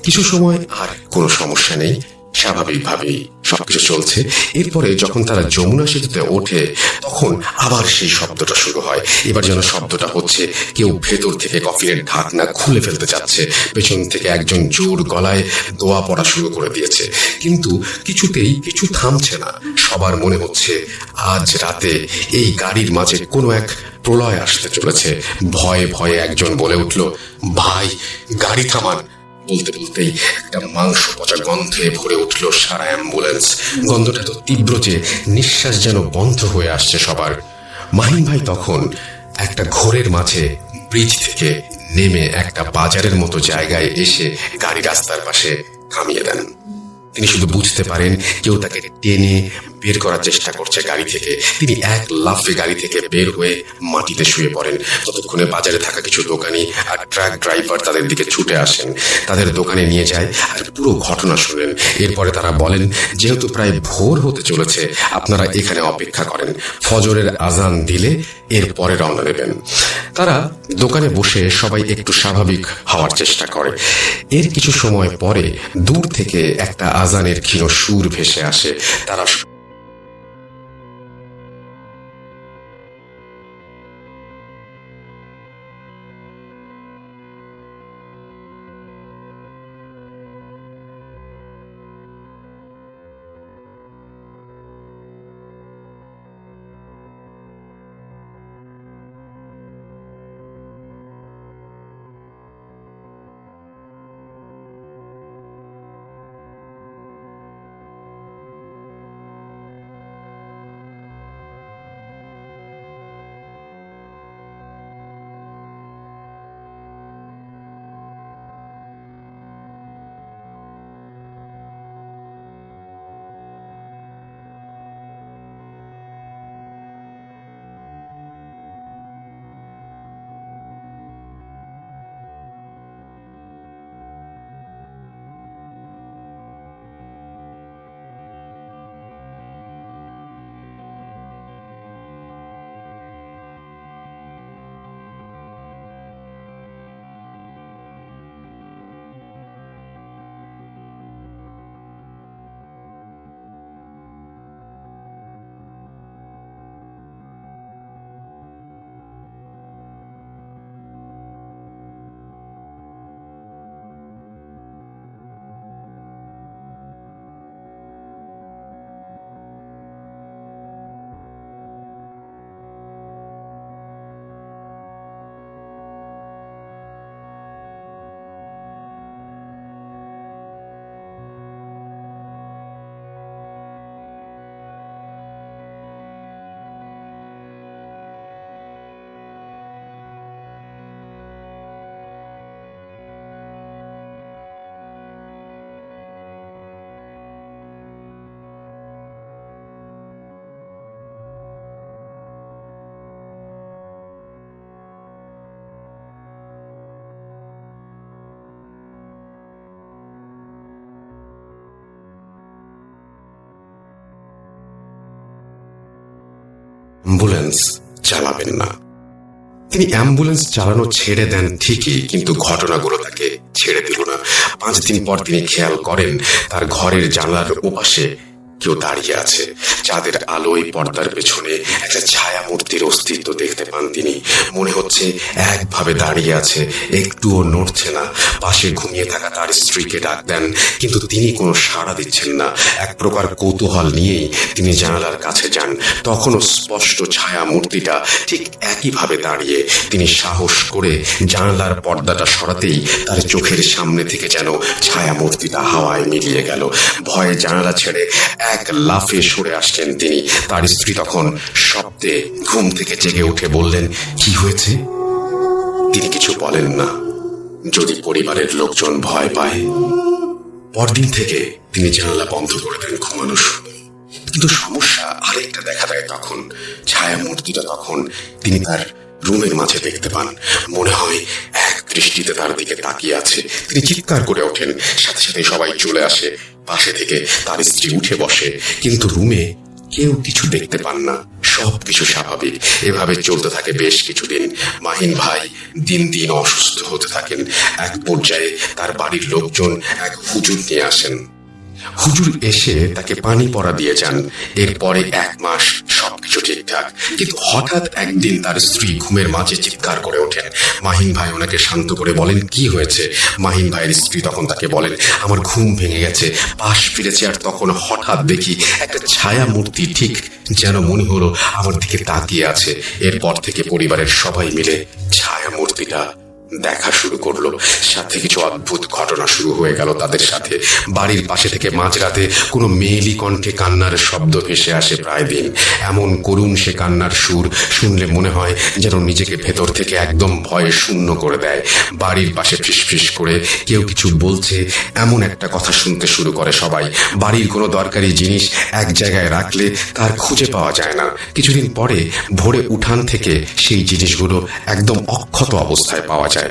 S5: কিছু সময় আর কোনো সমস্যা নেই, স্বাভাবিকভাবেই সবকিছু চলছে। এরপরে যখন তারা যমুনা সেতুতে ওঠে তখন আবার সেই শব্দটা শুরু হয়। এবার যেন শব্দটা হচ্ছে কেউ ভেতর থেকে কফিনের ঢাকনা খুলে ফেলতে যাচ্ছে। পেছন থেকে একজন জোর গলায় দোয়া পড়া শুরু করে দিয়েছে, কিন্তু কিছুতেই কিছু থামছে না। সবার মনে হচ্ছে আজ রাতে এই গাড়ির মাঝে কোনো এক প্রলয় আসতে চলেছে। ভয়ে ভয়ে একজন বলে উঠল, ভাই গাড়ি থামান। বলতে বলতেই একটা মাংস পচা গন্ধে ভরে উঠল সারা অ্যাম্বুলেন্স। গন্ধটা এত তীব্র যে নিঃশ্বাস যেন বন্ধ হয়ে আসছে সবার। মাহিন ভাই তখন একটা ঘোরের মাঝে ব্রিজ থেকে নেমে একটা বাজারের মতো জায়গায় এসে গাড়ি রাস্তার পাশে থামিয়ে দেন। তিনি শুধু বুঝতে পারেন কেউ তাকে টেনে বের করার চেষ্টা করছে গাড়ি থেকে। তিনি এক লাফে গাড়ি থেকে বের হয়ে মাটিতে শুয়ে পড়েন। ততক্ষণে বাজারে থাকা কিছু দোকানি আর ট্রাক ড্রাইভার তাদের দিকে ছুটে আসেন, তাদের দোকানে নিয়ে যায় আর পুরো ঘটনা শুনেন। এরপরে তারা বলেন, যেহেতু প্রায় ভোর হতে চলেছে, আপনারা এখানে অপেক্ষা করেন, ফজরের আজান দিলে এরপরে রওনা দেবেন। তারা দোকানে বসে সবাই একটু স্বাভাবিক হওয়ার চেষ্টা করে। এর কিছু সময় পরে দূর থেকে একটা আজানের ক্ষীণ সুর ভেসে আসে। তারা অ্যাম্বুলেন্স চালাবেন না। তিনি অ্যাম্বুলেন্স চালানো ছেড়ে দেন ঠিকই, কিন্তু ঘটনাগুলো তাকে ছেড়ে দিল না। 5 দিন পর তিনি খেয়াল করেন তার ঘরের জানলার ওপাশে কেউ দাঁড়িয়ে আছে। চাঁদের আলোয় পর্দার পেছনে একটা ছায়া মূর্তির অস্তিত্ব দেখতে পান তিনি। মনে হচ্ছে একভাবে দাঁড়িয়ে আছে, একটুও নড়ছে না। পাশে ঘুমিয়ে থাকা তার স্ত্রীকে ডাক দেন, কিন্তু তিনি কোনো সাড়া দিচ্ছেন না। এক প্রকার কৌতূহল নিয়েই তিনি জানালার কাছে যান। তখনও স্পষ্ট ছায়া মূর্তিটা ঠিক একইভাবে দাঁড়িয়ে। তিনি সাহস করে জানালার পর্দাটা সরাতেই তার চোখের সামনে থেকে যেন ছায়া মূর্তিটা হাওয়ায় মিলিয়ে গেল। ভয়ে জানালা ছেড়ে এক লাফে সরে আসলেন তিনি। তার স্ত্রী তখন শব্দে ঘুম থেকে জেগে উঠে বললেন, কি হয়েছে? তিনি কিছু বলেন না, যদি পরিবারের লোকজন ভয় পায়। পরদিন থেকে তিনি জানালা বন্ধ করে দেন ঘুমানো শুরু। কিন্তু সমস্যা আরেকটা দেখা দেয় তখন। ছায়া মূর্তিটা তখন তিনি তার রুমের মাঝে দেখতে পান। মনে হয় এক দৃষ্টিতে তার দিকে তাকিয়ে আছে। তিনি চিৎকার করে ওঠেন, সাথে সাথে সবাই চলে আসে। পাশে থেকে তার স্ত্রী উঠে বসে, কিন্তু রুমে কেউ কিছু দেখতে পান না। সবকিছু স্বাভাবিক। এভাবে চলতে থাকে বেশ কিছুদিন। মাহিন ভাই দিন দিন অসুস্থ হতে থাকেন। এক পর্যায়ে তার বাড়ির লোকজন এক হুজুর নিয়ে আসেন। হুজুর এসে তাকে পানি পড়া দিয়ে যান। এরপরে 1 মাস সবকিছু ঠিকঠাক, কিন্তু হঠাৎ একদিন তার স্ত্রী ঘুমের মাঝে চিৎকার করে ওঠেন। মাহিন ভাই ওনাকে শান্ত করে বলেন, কি হয়েছে? মাহিন ভাইয়ের স্ত্রী তখন তাকে বলেন, আমার ঘুম ভেঙে গেছে, পাশ ফিরেছে, আর তখন হঠাৎ দেখি একটা ছায়া মূর্তি ঠিক যেন মনে হলো আমার দিকে তাকিয়ে আছে। এরপর থেকে পরিবারের সবাই মিলে ছায়া মূর্তিটা দেখা শুরু করলো। সাথে কিছু অদ্ভুত ঘটনা শুরু হয়ে গেল তাদের সাথে। বাড়ির পাশে থেকে মাঝরাতে কোনো মেয়েলি কণ্ঠে কান্নার শব্দ ভেসে আসে প্রায় দিন। এমন করুণ সে কান্নার সুর শুনলে মনে হয় যেন নিজেকে ভেতর থেকে একদম ভয়ে শূন্য করে দেয়। বাড়ির পাশে ফিসফিস করে কেউ কিছু বলছে এমন একটা কথা শুনতে শুরু করে সবাই। বাড়ির কোনো দরকারি জিনিস এক জায়গায় রাখলে তার খুঁজে পাওয়া যায় না। কিছুদিন পরে ভোরে উঠান থেকে সেই জিনিসগুলো একদম অক্ষত অবস্থায় পাওয়া যায়।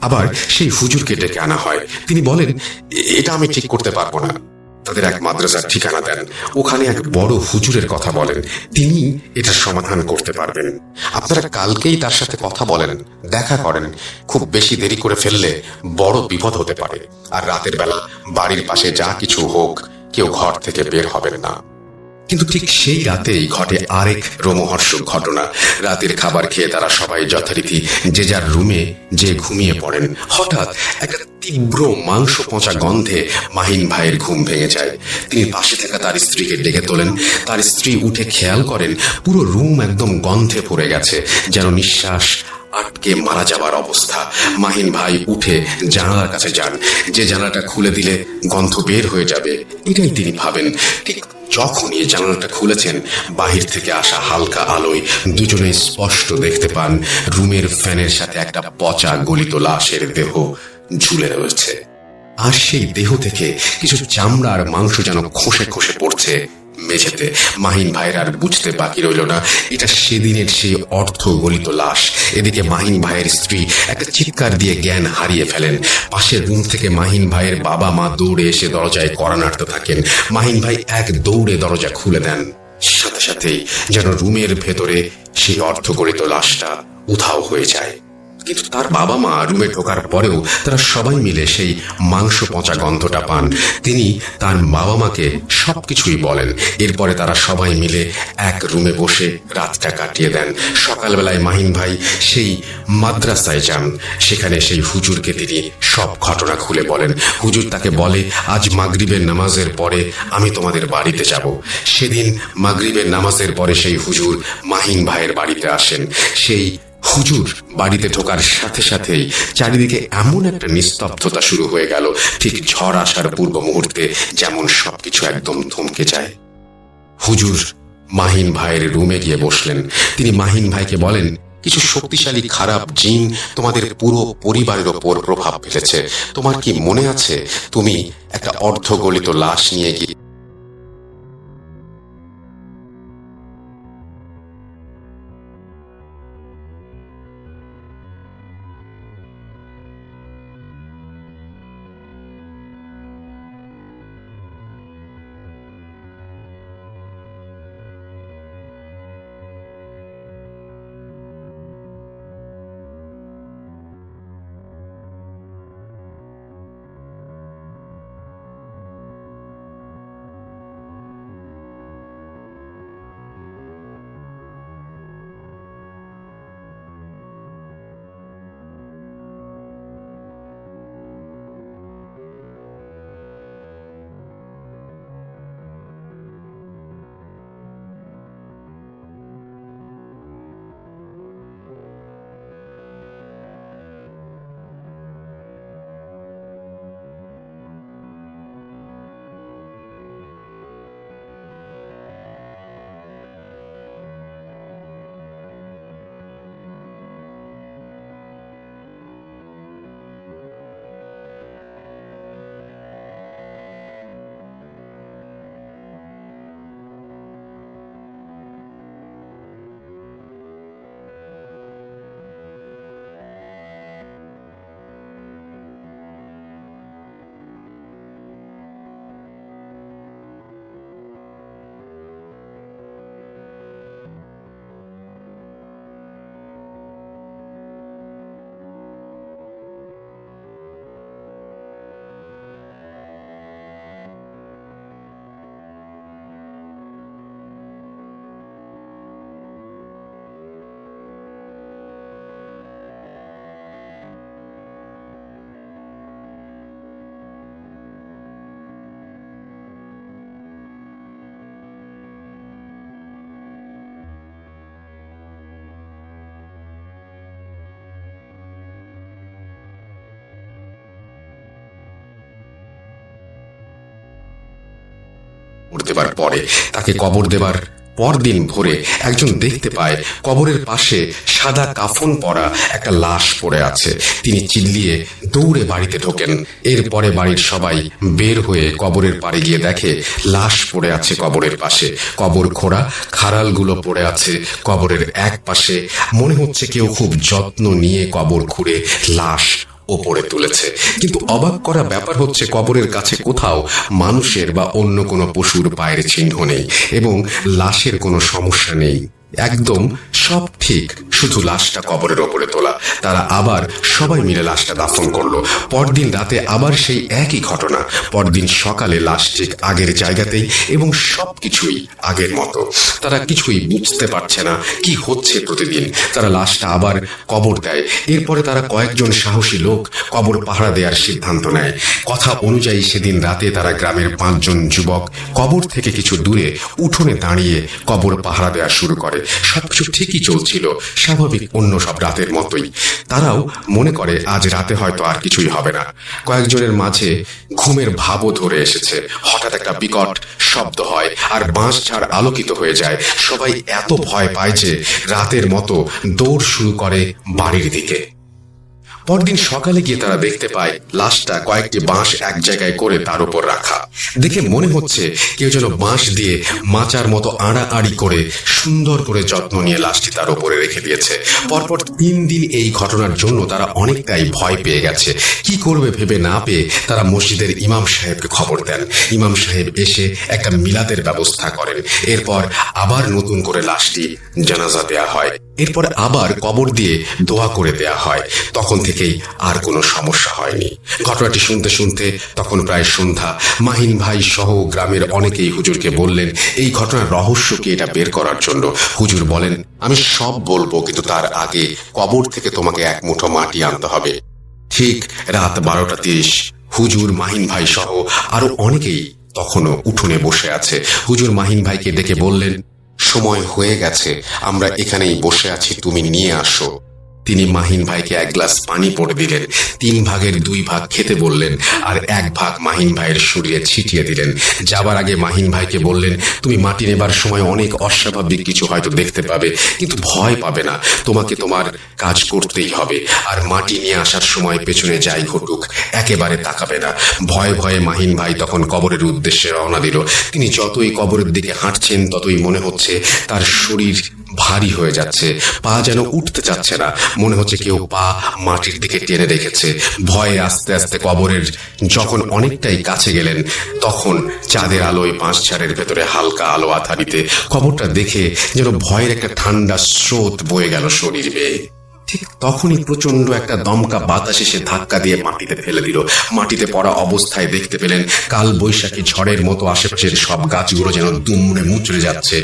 S5: আবার সেই হুজুরকে ডেকে আনা হয়। তিনি বলেন, এটা আমি ঠিক করতে পারবো না। তাদের এক মাদ্রাসার ঠিকানা দেন। ওখানে এক বড় হুজুরের কথা বলেন, তিনি এটার সমাধান করতে পারবেন। আপনারা কালকেই তার সাথে কথা বলেন, দেখা করেন। খুব বেশি দেরি করে ফেললে বড় বিপদ হতে পারে। আর রাতের বেলা বাড়ির পাশে যা কিছু হোক, কেউ ঘর থেকে বের হবেন না। কিন্তু ঠিক সেই রাতেই ঘটে আরেক রোমহর্ষক ঘটনা। রাতের খাবার খেয়ে তারা সবাই যথারীতি যে যার রুমে যে ঘুমিয়ে পড়েন। হঠাৎ একটা তীব্র মাংস পচা গন্ধে মাহিন ভাইয়ের ঘুম ভেঙে যায়। তিনি পাশে থাকা তার স্ত্রীকে ডেকে তোলেন। তার স্ত্রী উঠে খেয়াল করেন পুরো রুম একদম গন্ধে ভরে গেছে, যেন নিঃশ্বাস আটকে মারা যাবার অবস্থা। মাহিন ভাই উঠে জানালার কাছে যান, যে জানালাটা খুলে দিলে গন্ধ বের হয়ে যাবে, এটাই তিনি ভাবেন। ঠিক যখনই জানালাটা খুলেছেন, বাহির থেকে আসা হালকা আলোয় দুজনে স্পষ্ট দেখতে পান রুমের ফ্যানের সাথে একটা পচা গলিত লাশের দেহ ঝুলে রয়েছে। আর সেই দেহ থেকে কিছু চামড়া আর মাংস যেন খসে খসে পড়ছে মেঝেতে। মাহিন ভাইয়ের আর বুঝতে বাকি রইল না এটা সেদিনের সেই অর্থ গলিত লাশ। এদিকে মাহিন ভাইয়ের স্ত্রী একটা চিৎকার দিয়ে জ্ঞান হারিয়ে ফেলেন। পাশের রুম থেকে মাহিন ভাইয়ের বাবা মা দৌড়ে এসে দরজায় কড়া নাড়তে থাকেন। মাহিন ভাই এক দৌড়ে দরজা খুলে দেন। সাথে সাথেই যেন রুমের ভেতরে সেই অর্থ গলিত লাশটা উধাও হয়ে যায়। কিন্তু তার বাবা মা রুমে ঢোকার পরেও তারা সবাই মিলে সেই মাংস পচা গন্ধটা পান। তিনি তার বাবা মাকে সবকিছুই বলেন। এরপরে তারা সবাই মিলে এক রুমে বসে রাতটা কাটিয়ে দেন। সকালবেলায় মাহিন ভাই সেই মাদ্রাসায় যান। সেখানে সেই হুজুরকে তিনি সব ঘটনা খুলে বলেন। হুজুর তাকে বলে, আজ মাগরিবের নামাজের পরে আমি তোমাদের বাড়িতে যাব। সেদিন মাগরিবের নামাজের পরে সেই হুজুর মাহিন ভাইয়ের বাড়িতে আসেন। সেই হুজুর বাড়িতে ঢোকার সাথে সাথেই চারিদিকে এমন একটা নিস্তব্ধতা শুরু হয়ে গেল, ঠিক ঝড় আসার পূর্ব মুহূর্তে যেমন সবকিছু একদম থমকে যায়। হুজুর মাহিন ভাইয়ের রুমে গিয়ে বসলেন। তিনি মাহিন ভাইকে বলেন, কিছু শক্তিশালী খারাপ জিন তোমাদের পুরো পরিবারের ওপর প্রভাব ফেলেছে। তোমার কি মনে আছে তুমি একটা অর্ধগলিত লাশ নিয়ে গিয়ে কবর দেবার পরে তাকে কবর দেবার পরদিন ভোরে একজন দেখতে পায় কবরের পাশে সাদা কাফন পরা একটা লাশ পড়ে আছে। তিনি চিল্লিয়ে দৌড়ে বাড়িতে ঢোকেন। এরপরে বাড়ির সবাই বের হয়ে কবরের পাড়ে গিয়ে দেখে লাশ পড়ে আছে কবরের পাশে। কবর খোঁড়া, খাড়ালগুলো পড়ে আছে কবরের এক পাশে। মনে হচ্ছে কেউ খুব যত্ন নিয়ে কবর খুঁড়ে লাশ ওপরে তুলেছে। কিন্তু অবাক করা ব্যাপার হচ্ছে কবরের কাছে কোথাও মানুষের বা অন্য কোনো পশুর পায়ের চিহ্ন নেই এবং লাশের কোনো সমস্যা নেই। একদম সব ঠিক, শুধু লাশটা কবরের ওপরে তোলা। তারা আবার সবাই মিলে লাশটা দাফন করলো। পরদিন রাতে আবার সেই একই ঘটনা। পরদিন সকালে লাশ ঠিক আগের জায়গাতেই এবং সবকিছুই আগের মতো। তারা কিছুই বুঝতে পারছে না কি হচ্ছে প্রতিদিন। তারা লাশটা আবার কবর দেয়। এরপরে তারা কয়েকজন সাহসী লোক কবর পাহারা দেওয়ার সিদ্ধান্ত নেয়। কথা অনুযায়ী সেদিন রাতে তারা গ্রামের 5 জন যুবক কবর থেকে কিছু দূরে উঠোনে দাঁড়িয়ে কবর পাহারা দেওয়া শুরু করে। সবকিছু ঠিকই চলছিল, স্বাভাবিক অন্য সব রাতের মতোই। তারাও মনে করে আজ রাতে হয়তো আর কিছুই হবে না। কয়েকজনের মাঝে ঘুমের ভাবও ধরে এসেছে। হঠাৎ একটা বিকট শব্দ হয় আর বাঁশঝাড় আলোকিত হয়ে যায়। সবাই এত ভয় পায় যে রাতের মতো দৌড় শুরু করে বাড়ির দিকে। পরদিন সকালে গিয়ে তারা দেখতে পায় লাশটা কয়েকটি বাঁশ এক জায়গায় করে তার উপর রাখা। দেখে মনে হচ্ছে কেউ যেন বাঁশ দিয়ে মাচার মতো আড়াআড়ি করে সুন্দর করে যত্ন নিয়ে লাশটি তার উপরে রেখে দিয়েছে। পরপর 3 দিন এই ঘটনার জন্য তারা অনেকটাই ভয় পেয়ে গেছে। কি করবে ভেবে না পেয়ে তারা মসজিদের ইমাম সাহেবকে খবর দেন। ইমাম সাহেব এসে একটা মিলাদের ব্যবস্থা করেন। এরপর আবার নতুন করে লাশটি জানাজা দেয়া হয়। এরপর আবার কবর দিয়ে দোয়া করে দেয়া হয়। তখন থেকেই আর কোনো সমস্যা হয়নি। ঘটনাটি শুনতে শুনতে তখন প্রায় সন্ধ্যা। মাহিন ভাই সহ গ্রামের অনেকেই হুজুরকে বললেন এই ঘটনার রহস্য কি এটা বের করার জন্য। হুজুর বলেন, আমি সব বলবো, কিন্তু তার আগে কবর থেকে তোমাকে এক মুঠো মাটি আনতে হবে। ঠিক রাত 12:30 হুজুর, মাহিন ভাই সহ আরো অনেকেই তখনও উঠোনে বসে আছে। হুজুর মাহিন ভাইকে ডেকে বললেন, সময় হয়ে গেছে, আমরা এখানেই বসে আছি, তুমি নিয়ে আসো। তিনি মাহিন ভাইকে 1 গ্লাস পানি পড়ে দিলেন। 3 ভাগের 2 ভাগ খেতে বললেন আর 1 ভাগ মাহিন ভাইয়ের শরীরে ছিটিয়ে দিলেন। যাবার আগে মাহিন ভাইকে বললেন, তুমি মাটি নেবার সময় অনেক অস্বাভাবিক কিছু হয়তো দেখতে পাবে, কিন্তু ভয় পাবে না। তোমাকে তোমার কাজ করতেই হবে। আর মাটি নিয়ে আসার সময় পেছনে যাই ঘটুক একেবারে তাকাবে না। ভয়ে ভয়ে মাহিন ভাই তখন কবরের উদ্দেশ্যে রওনা দিল। তিনি যতই কবরের দিকে হাঁটছেন ততই মনে হচ্ছে তার শরীর ভারী হয়ে যাচ্ছে। পা যেন উঠতে চাচ্ছে না। মনে হচ্ছে কেউ পা মাটির দিকে টেনে রেখেছে। ভয়ে আস্তে আস্তে কবরের যখন অনেকটাই কাছে গেলেন তখন চাঁদের আলোয় বাঁশঝাড়ের ভেতরে হালকা আলো আধারিতে কবরটা দেখে যেন ভয়ের একটা ঠান্ডা স্রোত বয়ে গেল শরীর বেয়ে। ঠিক তখনই প্রচন্ড একটা দমকা বাতাস এসে ধাক্কা দিয়ে মাটিতে ফেলে দিল। মাটিতে পড়া অবস্থায় দেখতে পেলেন কাল বৈশাখী ঝড়ের মতো আশেপাশের সব গাছগুলো যেন দুমড়ে মুচড়ে যাচ্ছে।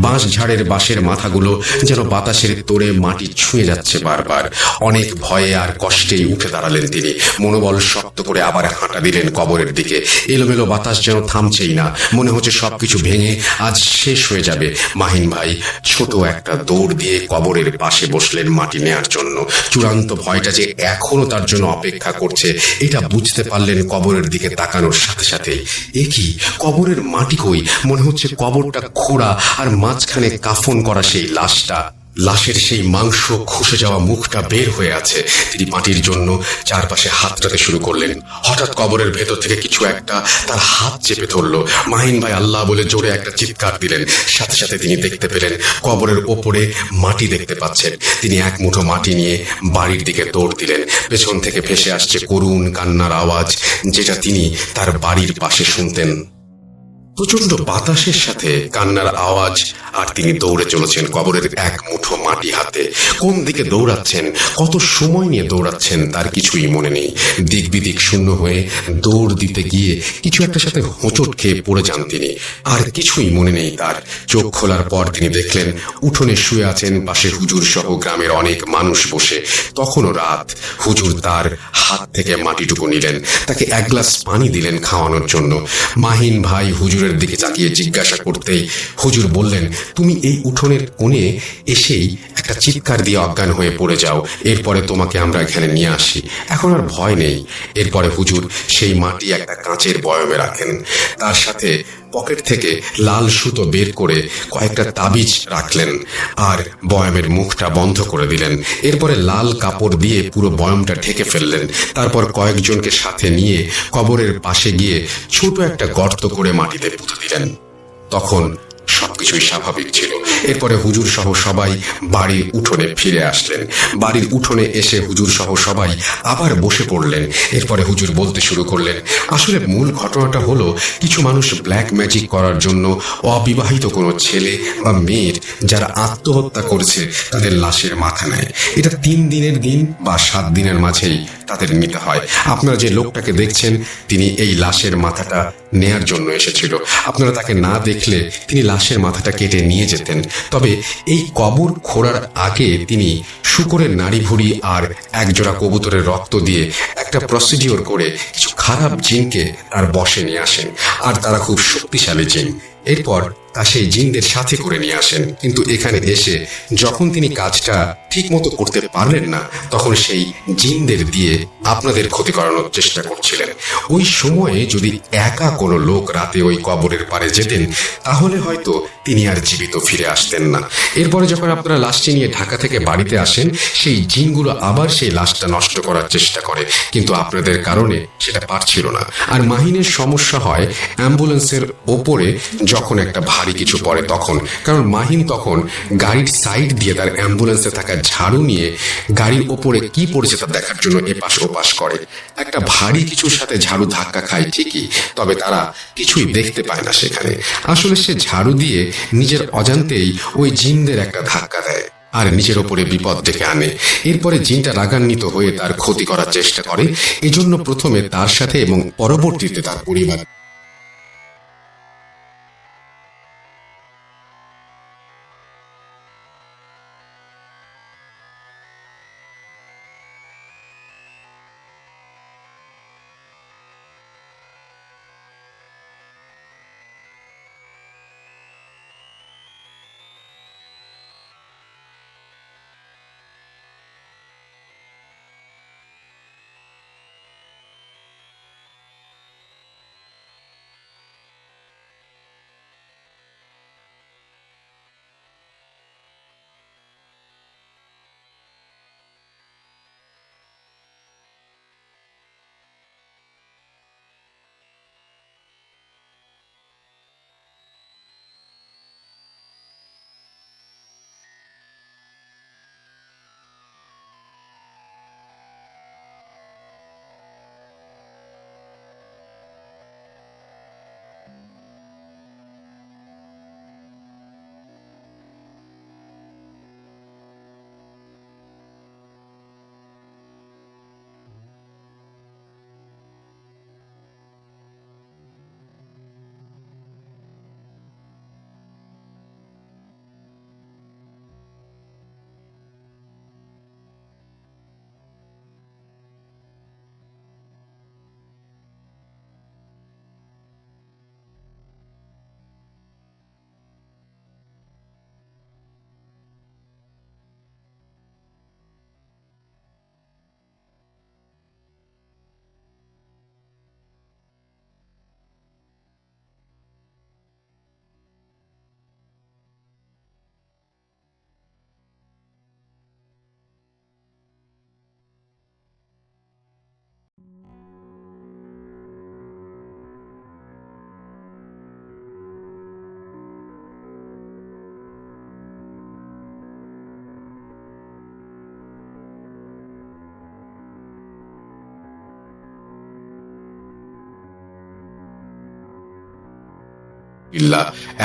S5: বাঁশঝাড়ের বাঁশের মাথাগুলো যেন বাতাসের তোড়ে মাটি ছুঁয়ে যাচ্ছে বারবার। অনেক ভয়ে আর কষ্টেই উঠে দাঁড়ালেন তিনি। মনোবল শক্ত করে আবার হাঁটা দিলেন কবরের দিকে। এলোমেলো বাতাস যেন থামছেই না। মনে হচ্ছে সবকিছু ভেঙে আজ শেষ হয়ে যাবে। মাহিন ভাই ছোট একটা দৌড় দিয়ে কবরের পাশে বসলেন মাটি নেয়ার জন্য। চূড়ান্ত ভয়টা যে এখনো তার জন্য অপেক্ষা করছে এটা বুঝতে পারলেন কবরের দিকে তাকানোর সাথে সাথেই। এ কি, কবরের মাটি কই? মনে হচ্ছে কবরটা খোঁড়া আর মাঝখানে কাফন করা সেই লাশটা। লাশের সেই মাংস খসে যাওয়া মুখটা বের হয়ে আছে। তিনি মাটির জন্য চারপাশে হাতটাতে শুরু করলেন। হঠাৎ কবরের ভেতর থেকে কিছু একটা তার হাত চেপে ধরলো। মাহিন ভাই আল্লাহ বলে জোরে একটা চিৎকার দিলেন। সাথে সাথে তিনি দেখতে পেলেন কবরের ওপরে মাটি দেখতে পাচ্ছেন। তিনি 1 মুঠো মাটি নিয়ে বাড়ির দিকে দৌড় দিলেন। পেছন থেকে ভেসে আসছে করুণ কান্নার আওয়াজ, যেটা তিনি তার বাড়ির পাশে শুনতেন। প্রচন্ড বাতাসের সাথে কান্নার আওয়াজ, আর তিনি দৌড়ে চলেছেন কবরের 1 মুঠো মাটি হাতে। কোন দিকে দৌড়াচ্ছেন, কত সময় নিয়ে দৌড়াচ্ছেন তার কিছুই মনে নেই। দিক বিদিক শূন্য হয়ে দৌড় দিতে গিয়ে কিছু একটা সাথে হোঁচট খেয়ে পড়ে যান তিনি। আর কিছুই মনে নেই তার। চোখ খোলার পর তিনি দেখলেন উঠোনে শুয়ে আছেন পাশে হুজুর সহ গ্রামের অনেক মানুষ বসে। তখনও রাত। হুজুর তার হাত থেকে মাটিটুকু নিলেন, তাকে 1 গ্লাস পানি দিলেন খাওয়ানোর জন্য। মাহিন ভাই হুজুরের দিকে তাকিয়ে জিজ্ঞাসা করতেই হুজুর বললেন, তুমি এই উঠোনের কোণে এসেই একটা চিৎকার দিয়ে অজ্ঞান হয়ে পড়ে যাও, এরপরে তোমাকে আমরা এখানে নিয়ে আসি, এখন আর ভয় নেই। এরপরে হুজুর সেই মাটি একটা কাঁচের বয়মে রাখেন। তার সাথে পকেট থেকে লাল সুতো বের করে কয়েকটা তাবিজ রাখলেন আর বয়ামের মুখটা বন্ধ করে দিলেন। এরপরে লাল কাপড় দিয়ে পুরো বয়ামটা ঢেকে ফেললেন। তারপর কয়েকজনকে সাথে নিয়ে কবরের পাশে গিয়ে ছোট একটা গর্ত করে মাটিতে পুঁতে দিলেন। তখন সবকিছুই স্বাভাবিক ছিল। এরপরে হুজুর সহ সবাই বাড়ির উঠোনে ফিরে আসলেন। বাড়ির উঠোনে এসে হুজুর সহ সবাই আবার বসে পড়লেন। এরপরে হুজুর বলতে শুরু করলেন, আসলে মূল ঘটনাটা হলো কিছু মানুষ ব্ল্যাক ম্যাজিক করার জন্য অবিবাহিত কোনো ছেলে বা মেয়ের যারা আত্মহত্যা করেছে তাদের লাশের মাথা নেয়। এটা 3 দিনের দিন বা 7 দিনের মাঝেই তাদের নিতে হয়। আপনারা যে লোকটাকে দেখছেন তিনি এই লাশের মাথাটা নেয়ার জন্য এসেছিল। আপনারা তাকে না দেখলে তিনি লাশের মাথাটা কেটে নিয়ে যেতেন। তবে এই কবর খোঁড়ার আগে তিনি শূকরের নাড়ি ভুঁড়ি আর একজোড়া কবুতরের রক্ত দিয়ে একটা প্রসিডিওর করে কিছু খারাপ জিনকে তার বশে নিয়ে আসেন, আর তারা খুব শক্তিশালী জিন। এরপর তা সেই জিনদের সাথে করে নিয়ে আসেন। কিন্তু এখানে এসে যখন তিনি কাজটা ঠিক মতো করতে পারলেন না, তখন সেই জিনদের দিয়ে আপনাদের ক্ষতি করানোর চেষ্টা করছিলেন। ওই সময়ে যদি একা কোনো লোক রাতে ওই কবরের পাড়ে যেতেন তাহলে হয়তো তিনি আর জীবিত ফিরে আসতেন না। এরপরে যখন আপনারা লাশটি নিয়ে ঢাকা থেকে বাড়িতে আসেন, সেই জিনগুলো আবার সেই লাশটা নষ্ট করার চেষ্টা করে, কিন্তু আপনাদের কারণে সেটা পারছিল না। আর মাহিনের সমস্যা হয় অ্যাম্বুলেন্সের ওপরে যখন একটা ভারী কিছু পড়ে তখন, কারণ মাহিন তখন গাড়ির সাইড দিয়ে তার অ্যাম্বুলেন্সে থাকা ঝাড়ু নিয়ে গাড়ির ওপরে কি পড়েছে তা দেখার জন্য এপাশ ওপাশ করে। একটা ভারী কিছুর সাথে ঝাড়ু ধাক্কা খায় ঠিকই, তবে তারা কিছুই দেখতে পায় না সেখানে। আসলে সে ঝাড়ু দিয়ে নিজের অজান্তেই ওই জিনদের একটা ধাক্কা দেয় আর নিজের ওপরে বিপদ ডেকে আনে। এরপরে জিনটা রাগান্বিত হয়ে তার ক্ষতি করার চেষ্টা করে। এজন্য প্রথমে তার সাথে এবং পরবর্তীতে তার পরিবার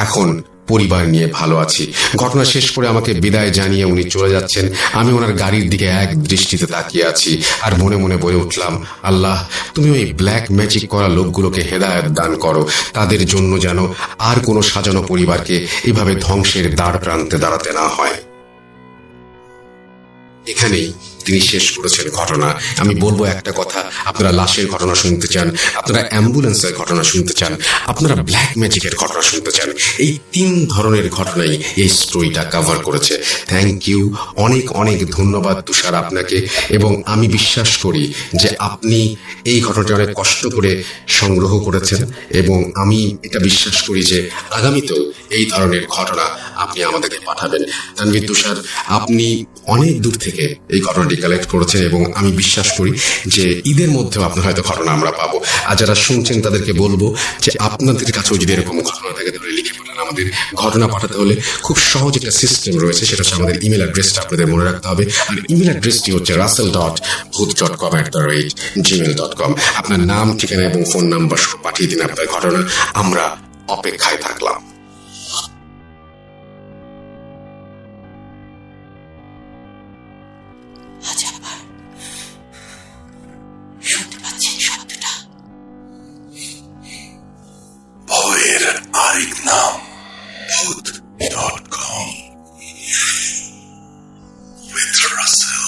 S5: এখন পরিবার নিয়ে ভালো আছি। ঘটনা শেষ করে আমাকে বিদায় জানিয়ে উনি চলে যাচ্ছেন। আমি ওনার গাড়ির দিকে এক দৃষ্টিতে তাকিয়ে আছি আর মনে মনে বলে উঠলাম, আল্লাহ তুমি ওই ব্ল্যাক ম্যাজিক করা লোকগুলোকে হেদায়েত দান করো, তাদের জন্য যেন আর কোনো সাজানো পরিবারকে এভাবে ধ্বংসের দ্বার প্রান্তে দাঁড়াতে না হয়। এখানেই তিনি শেষ করেছেন ঘটনা। আমি বলবো একটা কথা, আপনারা লাশের ঘটনা শুনতে চান, আপনারা অ্যাম্বুলেন্সের ঘটনা শুনতে চান, আপনারা ব্ল্যাক ম্যাজিকের ঘটনা শুনতে চান, এই 3 ধরনের ঘটনাই এই স্টোরিটা কভার করেছে। থ্যাংক ইউ, অনেক অনেক ধন্যবাদ তুষার আপনাকে। এবং আমি বিশ্বাস করি যে আপনি এই ঘটনাটি অনেক কষ্ট করে সংগ্রহ করেছেন, এবং আমি এটা বিশ্বাস করি যে আগামীতেও এই ধরনের ঘটনা আপনি আমাদেরকে পাঠাবেন। তানভীর তুষার, আপনি অনেক দূর থেকে এই ঘটনাটি কালেক্ট করেছেন, এবং আমি বিশ্বাস করি যে ঈদের মধ্যেও আপনার হয়তো ঘটনা আমরা পাবো। আর যারা শুনছেন তাদেরকে বলবো যে আপনাদের কাছেও যদি এরকম ঘটনা থাকে তাহলে লিখে পাঠান। আমাদের ঘটনা পাঠাতে হলে খুব সহজ একটা সিস্টেম রয়েছে, সেটা হচ্ছে আমাদের ইমেল অ্যাড্রেসটা আপনাদের মনে রাখতে হবে। আর ইমেল অ্যাড্রেসটি হচ্ছে russell.booth.com@gmail.com। আপনার নাম, ঠিকানা এবং ফোন নাম্বার সহ পাঠিয়ে দিন আপনার ঘটনা। আমরা অপেক্ষায় থাকলাম।
S4: আজ আবার শুনতে পাচ্ছেন শব্দটা?
S1: ভয়ের আরেক নাম ভূত.com with Russell.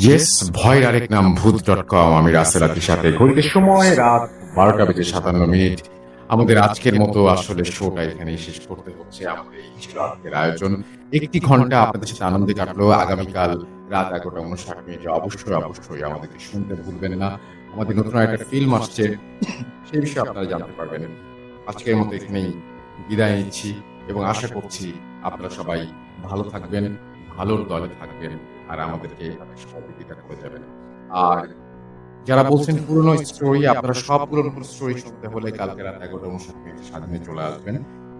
S3: ইয়েস, ভয়ের আরেক নাম ভূত.com। আমি রাসেল আতির সাথে। ঘড়িতে সময় রাত 12:57। আমাদের আজকের মতো আসলে শোটা এখানেই শেষ করতে হচ্ছে। আমাদের এই ছিল আজকের আয়োজন। 1 ঘন্টা আপনাদের সাথে আনন্দে কাটলো। আগামীকাল রাত 11:59 অবশ্যই আমাদেরকে শুনতে ভুলবেন না। আমাদের নতুন একটা ফিল্ম আসছে, সেই বিষয়ে আপনারা জানতে পারবেন। আজকের মতো এখানেই বিদায় নিচ্ছি, এবং আশা করছি আপনারা সবাই ভালো থাকবেন, ভালোর দলে থাকবেন, আর আমাদেরকে সহযোগিতা করে যাবেন। আর যারা বলছেন পুরনো স্টোরি, আপনারা সব পুরনো স্টোরি শুনতে হলে কালকে রাত 11:59 স্বাধীনে চলে আসবেন।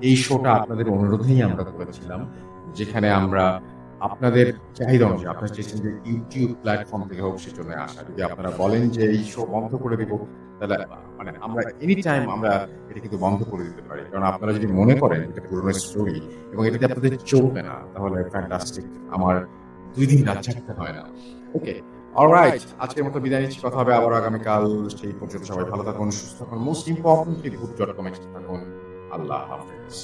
S3: এই শোটা আপনাদের অনুরোধেই আমরা করেছিলাম, যেখানে আমরা আপনাদের চাহিদা অনুযায়ী, আপনারা চেয়েছেন যে ইউটিউব প্ল্যাটফর্ম থেকে হোক, সেজন্য আসা। যদি আপনারা বলেন যে এই শো বন্ধ করে দিব, তাহলে মানে আমরা এনি টাইম আমরা এটা কিন্তু বন্ধ করে দিতে পারি। কারণ আপনারা যদি মনে করেন এটা পুরনো স্টোরি এবং এটাতে আপনাদের চলবে না, তাহলে ফ্যান্টাস্টিক। আমার 2 দিন রাত জাগতে হয় না। ওকে, অলরাইট, আজকের মতো বিদায় নিচ্ছি। কথা হবে আবার আগামীকাল। সেই পর্যন্ত সবাই ভালো থাকুন, সুস্থ থাকুন, মোস্ট ইম্পর্টেন্টলি ভূত.com থাকুন। আল্লাহ হাফেজ।